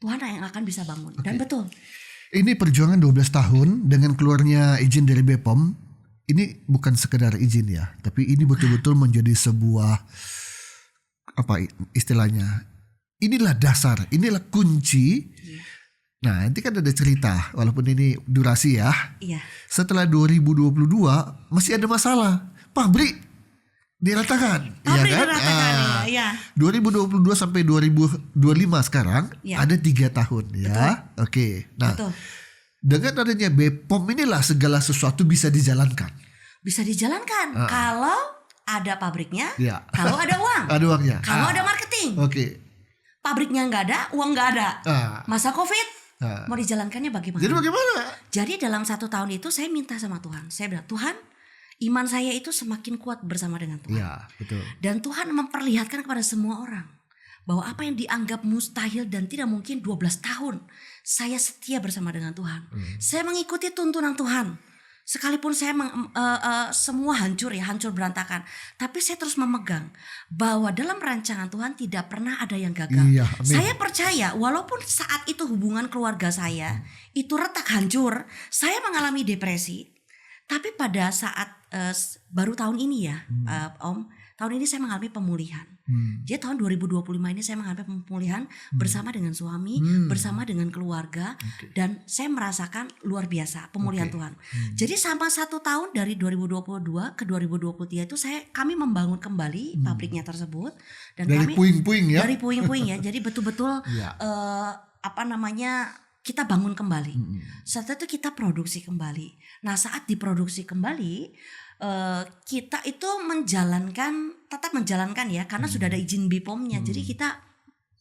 Tuhan yang akan bisa bangun. Dan betul. Ini perjuangan 12 tahun dengan keluarnya izin dari BPOM. Ini bukan sekedar izin ya, tapi ini betul-betul menjadi sebuah, apa istilahnya, inilah dasar, inilah kunci. Nah, nanti kan ada cerita, walaupun ini durasi ya. Setelah 2022 masih ada masalah. Pabrik diratakan. 2022 sampai 2025 sekarang ada 3 tahun ya. Oke. Nah, dengan adanya BPOM inilah segala sesuatu bisa dijalankan. Kalau ada pabriknya, kalau ada uang. Ada uangnya. Kalau ada marketing. Oke. Pabriknya nggak ada, uang nggak ada. Masa COVID Mau dijalankannya bagaimana? Jadi bagaimana? Jadi dalam 1 tahun itu saya minta sama Tuhan. Saya bilang, Tuhan, iman saya itu semakin kuat bersama dengan Tuhan. Ya, betul. Dan Tuhan memperlihatkan kepada semua orang bahwa apa yang dianggap mustahil dan tidak mungkin 12 tahun saya setia bersama dengan Tuhan. Saya mengikuti tuntunan Tuhan. Sekalipun saya semua hancur berantakan, tapi saya terus memegang bahwa dalam rancangan Tuhan tidak pernah ada yang gagal. Iya, amin. Saya percaya walaupun saat itu hubungan keluarga saya itu retak hancur, saya mengalami depresi. Tapi pada saat baru tahun ini ya, Om, tahun ini saya mengalami pemulihan. Jadi tahun 2025 ini saya mengalami pemulihan bersama dengan suami, bersama dengan keluarga, dan saya merasakan luar biasa pemulihan Tuhan. Jadi sama 1 tahun dari 2022 ke 2023 itu kami membangun kembali pabriknya tersebut, dan Dari kami puing-puing ya. dari puing-puing ya. Jadi betul-betul Ya. kita bangun kembali. Setelah itu kita produksi kembali. Nah, saat diproduksi kembali, kita itu tetap menjalankan ya, karena sudah ada izin BPOM-nya. Jadi kita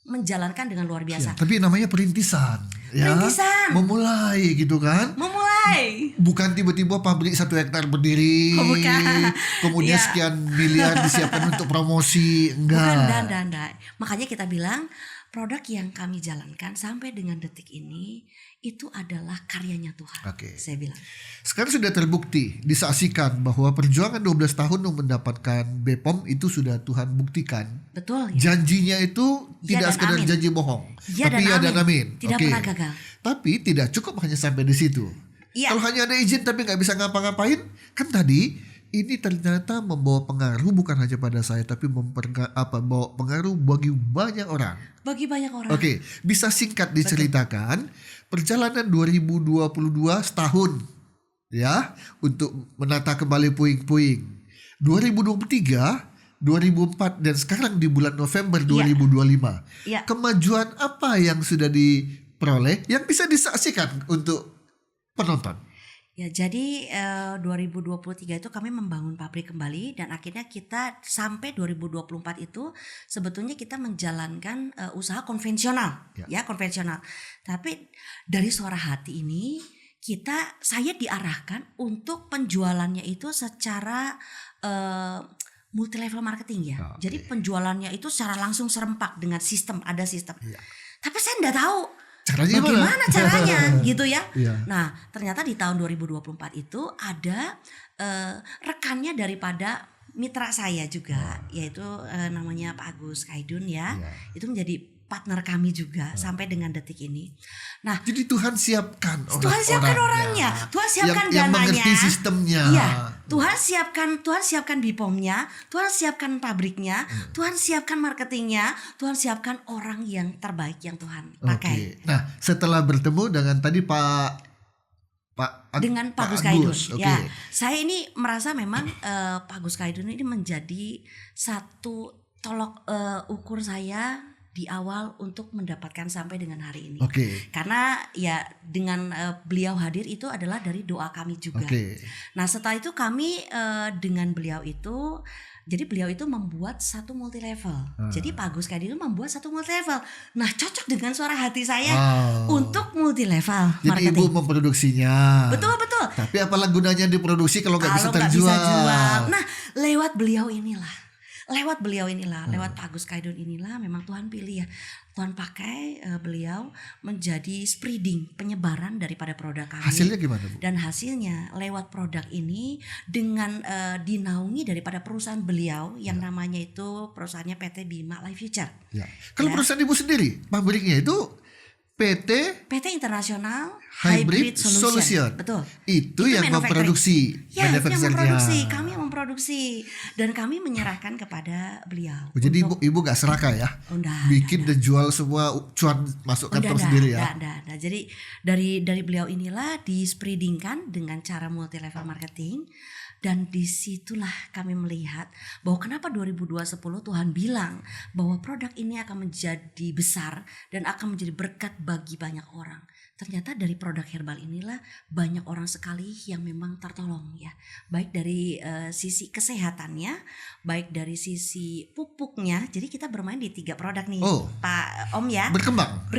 menjalankan dengan luar biasa. Ya, tapi namanya perintisan, ya. Perintisan. Memulai gitu kan. Memulai. Bukan tiba-tiba pabrik 1 hektar berdiri, Bukan. kemudian Ya. sekian miliar disiapkan untuk promosi, Bukan, enggak. enggak. Makanya kita bilang produk yang kami jalankan sampai dengan detik ini itu adalah karyanya Tuhan. Oke. Saya bilang. Sekarang sudah terbukti, disaksikan bahwa perjuangan 12 tahun untuk mendapatkan BPOM itu sudah Tuhan buktikan. Betul ya. Janjinya itu Ya tidak dan sekedar amin. janji bohong, Ya tapi dan ya dan amin. Tidak Oke. pernah gagal. Tapi tidak cukup hanya sampai di situ. Iya. Kalau hanya ada izin tapi nggak bisa ngapa-ngapain, kan tadi ini ternyata membawa pengaruh bukan hanya pada saya, tapi membawa pengaruh bagi banyak orang. Bagi banyak orang. Oke, bisa singkat diceritakan perjalanan 2022 setahun ya untuk menata kembali puing-puing. 2023, 2004 dan sekarang di bulan November 2025. Iya. Kemajuan apa yang sudah diperoleh yang bisa disaksikan untuk penonton? Ya, jadi 2023 itu kami membangun pabrik kembali, dan akhirnya kita sampai 2024 itu sebetulnya kita menjalankan usaha konvensional, ya konvensional. Tapi dari suara hati ini saya diarahkan untuk penjualannya itu secara multi level marketing ya. Oke. Jadi penjualannya itu secara langsung serempak dengan ada sistem. Ya. Tapi saya enggak tahu Caranya bagaimana caranya gitu ya. Iya. Nah, ternyata di tahun 2024 itu ada rekannya daripada mitra saya juga, yaitu namanya Pak Agus Kaidun ya. Iya. Itu menjadi partner kami juga sampai dengan detik ini. Nah, Jadi Tuhan siapkan orangnya. Tuhan siapkan yang dananya. mengerti sistemnya. Iya, Tuhan siapkan BPOM-nya, Tuhan siapkan pabriknya, Tuhan siapkan marketingnya, Tuhan siapkan orang yang terbaik yang Tuhan pakai. Oke. Nah, setelah bertemu dengan tadi Dengan Pak Agus Kaidun. Ya, saya ini merasa memang Pak Agus Kaidun ini menjadi satu tolok ukur saya di awal untuk mendapatkan sampai dengan hari ini. Oke. Karena ya dengan beliau hadir itu adalah dari doa kami juga. Oke. Nah, setelah itu kami dengan beliau itu, jadi beliau itu membuat satu multi level. Jadi Pak Agus Kaidun membuat satu multi level. Nah, cocok dengan suara hati saya untuk multi level Jadi marketing. Ibu memproduksinya. Betul. Tapi apalah gunanya diproduksi kalau nggak bisa Kalau nggak terjual? bisa jual. Nah, lewat beliau inilah, lewat Pak Agus Kaidun inilah memang Tuhan pilih ya. Tuhan pakai beliau menjadi spreading, penyebaran daripada produk kami. Hasilnya gimana, Bu? Dan hasilnya lewat produk ini dengan dinaungi daripada perusahaan beliau yang namanya itu perusahaannya PT Bima Life Future. Ya. Kalau perusahaan Ibu sendiri, pabriknya itu PT International Hybrid Solution. Betul. Itu yang memproduksi, Ya, itu yang manufacturernya. memproduksi, kami yang memproduksi, dan kami menyerahkan kepada beliau. Jadi untuk- ibu gak serakah ya? Enggak, Bikin dan jual semua cuan masuk kantor sendiri ya? Enggak. Jadi dari beliau inilah di spreadingkan dengan cara multi level marketing, Dan disitulah kami melihat bahwa kenapa 2010 Tuhan bilang bahwa produk ini akan menjadi besar dan akan menjadi berkat bagi banyak orang. Ternyata dari produk herbal inilah banyak orang sekali yang memang tertolong ya. Baik dari sisi kesehatannya, baik dari sisi pupuknya. Jadi kita bermain di 3 produk nih Pak Om ya. Berkembang.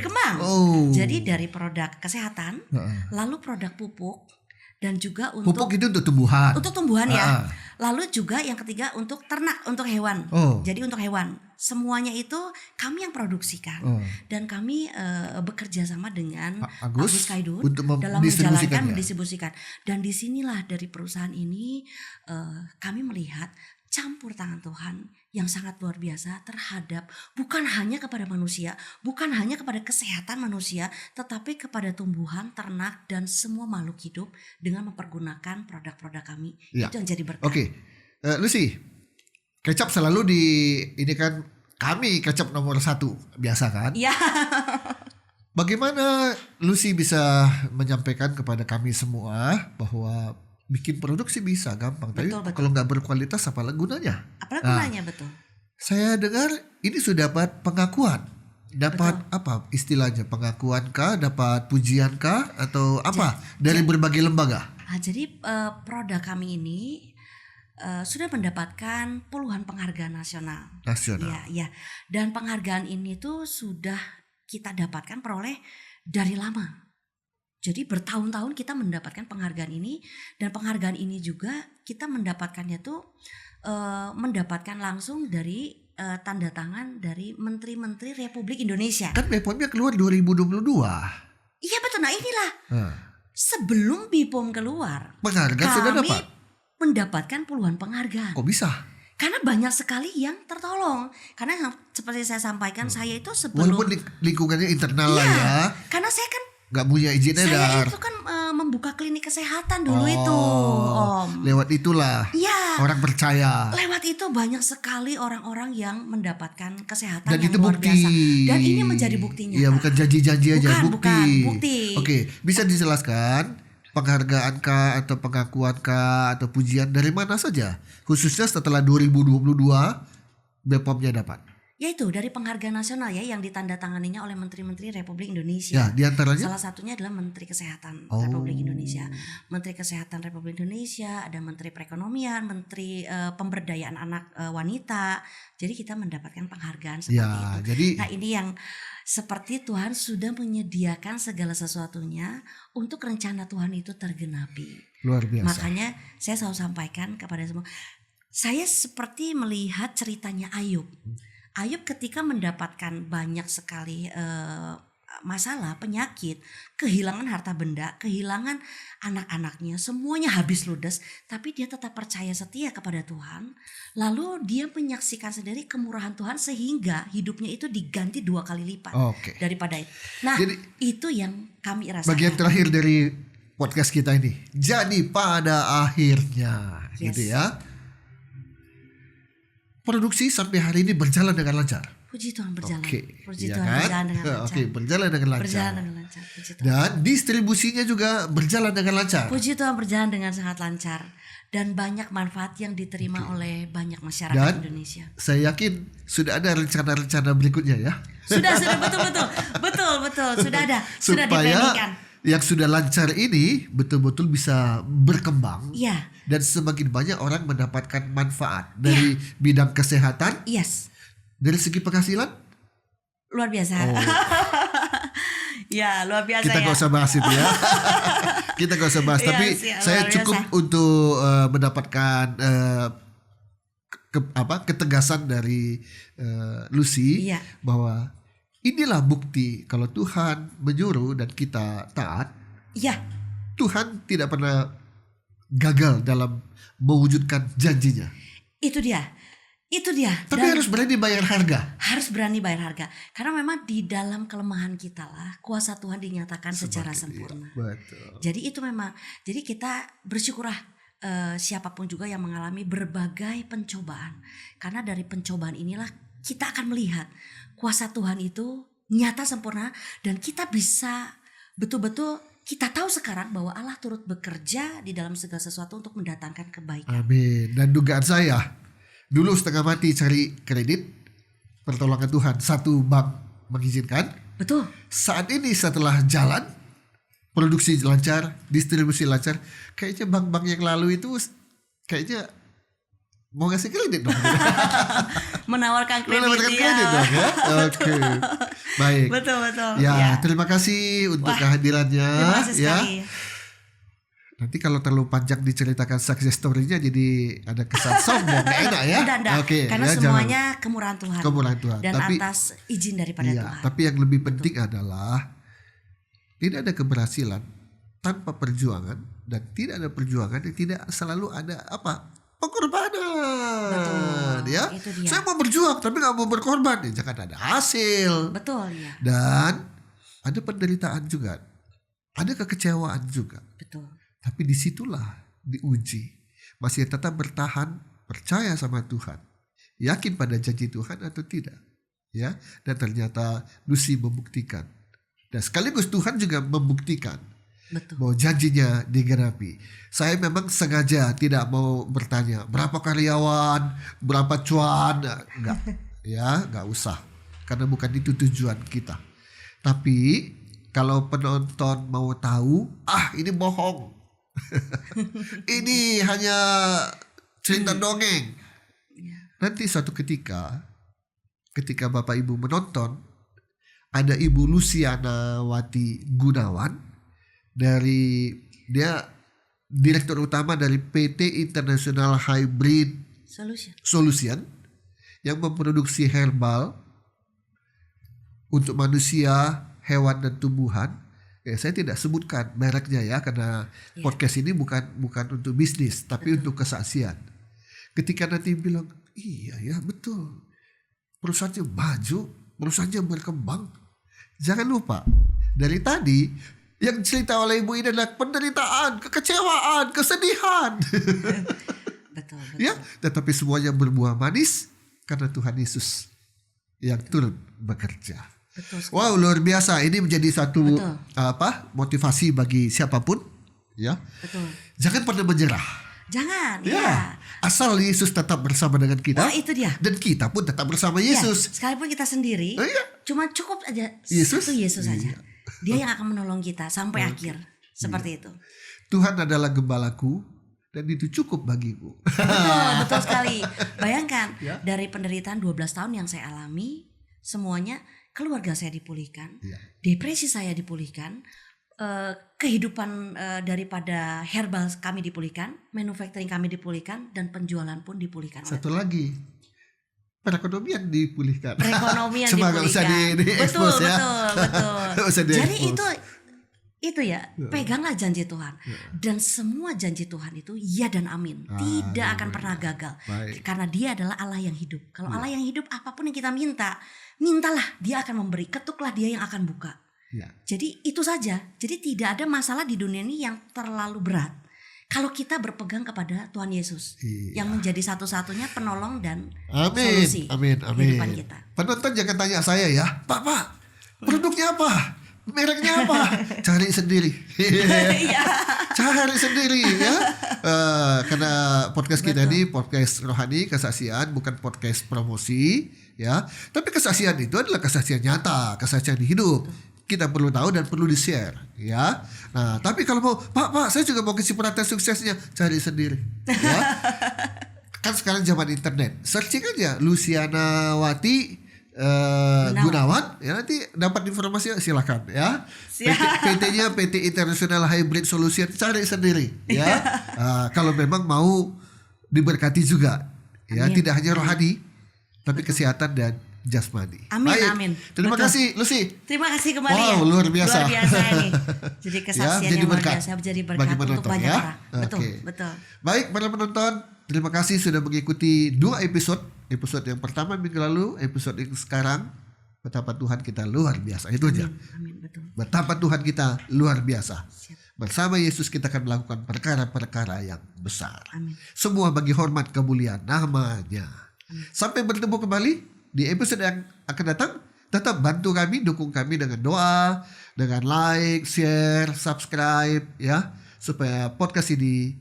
Jadi dari produk kesehatan, lalu produk pupuk, dan juga untuk pupuk itu untuk tumbuhan. Untuk tumbuhan ya. Lalu juga yang ketiga untuk ternak, untuk hewan. Jadi untuk hewan. Semuanya itu kami yang produksikan. Dan kami bekerja sama dengan Agus Kaidun dalam mendistribusikan. Dan disinilah dari perusahaan ini kami melihat campur tangan Tuhan yang sangat luar biasa terhadap bukan hanya kepada manusia, bukan hanya kepada kesehatan manusia, tetapi kepada tumbuhan, ternak, dan semua makhluk hidup dengan mempergunakan produk-produk kami. Itu yang jadi berkat. Lucy, kecap selalu ini kan kami kecap nomor 1 biasa kan? Iya. Bagaimana Lucy bisa menyampaikan kepada kami semua bahwa bikin produk sih bisa gampang, tapi kalau nggak berkualitas apalah gunanya? Betul. Saya dengar ini sudah dapat pengakuan, dapat apa istilahnya, pengakuan kah, dapat pujian kah, atau apa dari berbagai lembaga? Jadi produk kami ini sudah mendapatkan puluhan penghargaan nasional. Ya. Dan penghargaan ini tuh sudah kita dapatkan peroleh dari lama. Jadi bertahun-tahun kita mendapatkan penghargaan ini, dan penghargaan ini juga kita mendapatkannya tuh mendapatkan langsung dari tanda tangan dari Menteri-Menteri Republik Indonesia. Kan BPOM-nya keluar 2022. Iya betul. Nah inilah sebelum BPOM keluar, penghargaan sudah dapat. Mendapatkan puluhan penghargaan. Kok bisa? Karena banyak sekali yang tertolong. Karena seperti saya sampaikan, saya itu sebelum walaupun lingkungannya internal lah ya. Karena saya kan nggak punya izin edar. Saya itu kan membuka klinik kesehatan dulu itu, Om. Lewat itulah orang percaya. Lewat itu banyak sekali orang-orang yang mendapatkan kesehatan dan yang itu luar bukti. biasa. Dan ini menjadi buktinya. Iya, bukan janji-janji aja, bukti. Bukti. Oke, bisa dijelaskan penghargaan kah atau pengakuan kah atau pujian dari mana saja? Khususnya setelah 2022 BPOM-nya dapat. Yaitu dari penghargaan nasional ya yang ditandatanganinya oleh Menteri-Menteri Republik Indonesia. Ya, diantaranya? Salah satunya adalah Menteri Kesehatan Republik Indonesia. Menteri Kesehatan Republik Indonesia, ada Menteri Perekonomian, Menteri Pemberdayaan Anak Wanita. Jadi kita mendapatkan penghargaan seperti itu. Jadi, nah ini yang seperti Tuhan sudah menyediakan segala sesuatunya untuk rencana Tuhan itu tergenapi. Luar biasa. Makanya saya selalu sampaikan kepada semua. Saya seperti melihat ceritanya Ayub. Ayub ketika mendapatkan banyak sekali masalah, penyakit, kehilangan harta benda, kehilangan anak-anaknya, semuanya habis ludes, tapi dia tetap percaya setia kepada Tuhan. Lalu dia menyaksikan sendiri kemurahan Tuhan sehingga hidupnya itu diganti 2 kali lipat daripada itu. Nah, jadi, itu yang kami rasakan. Bagian terakhir dari podcast kita ini. Jadi pada akhirnya gitu ya. Produksi sampai hari ini berjalan dengan lancar. Puji Tuhan berjalan. Puji Tuhan berjalan dengan lancar. Berjalan dengan lancar. Puji Tuhan. Dan distribusinya juga berjalan dengan lancar. Puji Tuhan berjalan dengan sangat lancar. Dan banyak manfaat yang diterima oleh banyak masyarakat Indonesia. Saya yakin sudah ada rencana-rencana berikutnya ya. Sudah betul. Sudah ada. Sudah diplaningkan. Yang sudah lancar ini betul-betul bisa berkembang. Iya. Dan semakin banyak orang mendapatkan manfaat dari bidang kesehatan. Yes. Dari segi penghasilan luar biasa. Ya, luar biasa. Kita nggak usah bahas itu ya. Kita nggak usah bahas. Tapi saya cukup untuk mendapatkan ketegasan dari Lucy bahwa inilah bukti kalau Tuhan menyuruh dan kita taat. Iya. Tuhan tidak pernah gagal dalam mewujudkan janjinya. Itu dia. Tapi harus berani bayar harga. Harus berani bayar harga. Karena memang di dalam kelemahan kita lah kuasa Tuhan dinyatakan secara sempurna. Betul. Jadi itu memang. Jadi kita bersyukurlah siapapun juga yang mengalami berbagai pencobaan. Karena dari pencobaan inilah kita akan melihat kuasa Tuhan itu nyata sempurna dan kita bisa betul-betul kita tahu sekarang bahwa Allah turut bekerja di dalam segala sesuatu untuk mendatangkan kebaikan. Amin. Dan dugaan saya, dulu setengah mati cari kredit, pertolongan Tuhan, satu bank mengizinkan. Betul. Saat ini setelah jalan, produksi lancar, distribusi lancar, kayaknya bank-bank yang lalu itu kayaknya mau ngasih kredit dong. Menawarkan kredit, Menawarkan kredit dong ya. Oke. Baik. Betul. Ya, terima kasih untuk kehadirannya. Terima kasih ya. sekali. Nanti kalau terlalu panjang diceritakan success story-nya jadi ada kesan sombong, gak enak ya. Enggak. Oke, Karena ya, semuanya kemurahan Tuhan. Kemurahan Tuhan. Dan Tapi, atas izin daripada iya, Tuhan. tapi yang lebih penting adalah tidak ada keberhasilan tanpa perjuangan, dan tidak ada perjuangan yang tidak selalu ada apa? Pengorbanan. Betul, Ya. itu dia. Saya mau berjuang tapi nggak mau berkorban, ya jangan ada hasil. Betul ya. Dan ada penderitaan juga, ada kekecewaan juga. Betul. Tapi disitulah diuji, masih tetap bertahan, percaya sama Tuhan, yakin pada janji Tuhan atau tidak, ya. Dan ternyata Lucy membuktikan, dan sekaligus Tuhan juga membuktikan Betul. bahwa janjinya digenapi. Saya memang sengaja tidak mau bertanya berapa karyawan, berapa cuan, enggak, ya, enggak usah, karena bukan itu tujuan kita. Tapi kalau penonton mau tahu, ini bohong. Ini hanya cerita dongeng. Nanti suatu ketika Bapak Ibu menonton, ada Ibu Luciana Wati Gunawan, dari dia direktur utama dari PT International Hybrid Solution yang memproduksi herbal untuk manusia, hewan dan tumbuhan. Saya tidak sebutkan mereknya ya, karena podcast ini bukan untuk bisnis, tapi untuk kesaksian. Ketika nanti bilang, iya ya betul, perusahaannya maju, perusahaannya berkembang. Jangan lupa, dari tadi yang cerita oleh Ibu ini adalah penderitaan, kekecewaan, kesedihan. Betul. Ya, tetapi semuanya berbuah manis karena Tuhan Yesus yang turut bekerja. Betul. Wow, luar biasa. Ini menjadi satu motivasi bagi siapapun, ya. Betul. Jangan pernah menyerah. Jangan, ya. Asal Yesus tetap bersama dengan kita. Wah, itu dia. Dan kita pun tetap bersama Yesus. Ya, sekalipun kita sendiri, cuma cukup aja Yesus. satu Yesus saja. Dia yang akan menolong kita sampai akhir. Seperti itu. Tuhan adalah gembalaku dan itu cukup bagimu. Betul sekali. Bayangkan dari penderitaan 12 tahun yang saya alami, semuanya keluarga saya dipulihkan, depresi saya dipulihkan, kehidupan daripada herbal kami dipulihkan, manufacturing kami dipulihkan, dan penjualan pun dipulihkan. Satu lagi, perekonomian dipulihkan. Perekonomian dipulihkan. Usah di-expose ya. Betul. Jadi itu ya, peganglah janji Tuhan. Dan semua janji Tuhan itu ya dan amin. Tidak akan pernah gagal. Karena Dia adalah Allah yang hidup. Kalau Allah yang hidup, apapun yang kita mintalah, Dia akan memberi. Ketuklah, Dia yang akan buka. Jadi itu saja. Jadi tidak ada masalah di dunia ini yang terlalu berat kalau kita berpegang kepada Tuhan Yesus yang menjadi satu-satunya penolong dan solusi kehidupan kita. Penonton jangan tanya saya ya, Pak, produknya apa? Mereknya apa? Cari sendiri. Cari sendiri ya. Karena podcast kita ini podcast rohani, kesaksian, bukan podcast promosi ya. Tapi kesaksian itu adalah kesaksian nyata, kesaksian hidup. Kita perlu tahu dan perlu di-share ya. Nah, tapi kalau mau, Pak, saya juga mau kasih perhatian suksesnya, cari sendiri ya. Kan sekarang zaman internet, searching aja Luciana Wati Gunawan, ya nanti dapat informasi, silakan ya. PT-nya PT International Hybrid Solution, cari sendiri ya. Kalau memang mau diberkati juga ya, tidak hanya rohani tapi kesehatan dan jasmani. Amin. Terima kasih Lucy. Terima kasih kembali. Wow, luar biasa. Luar biasa ini. Jadi kesaksian yang luar biasa, jadi berkat untuk banyak orang. Betul. Baik, para penonton, terima kasih sudah mengikuti 2 episode. Episode yang pertama minggu lalu, episode yang sekarang. Betapa Tuhan kita luar biasa. Itu aja. Amin, betul. Betapa Tuhan kita luar biasa. Bersama Yesus kita akan melakukan perkara-perkara yang besar. Amin. Semua bagi hormat kemuliaan namanya. Sampai bertemu kembali di episode yang akan datang. tetap bantu kami, dukung kami dengan doa, dengan like, share, subscribe ya, supaya podcast ini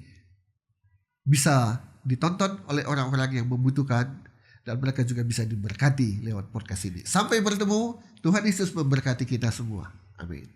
bisa ditonton oleh orang-orang yang membutuhkan dan mereka juga bisa diberkati lewat podcast ini. Sampai bertemu, Tuhan Yesus memberkati kita semua. Amin.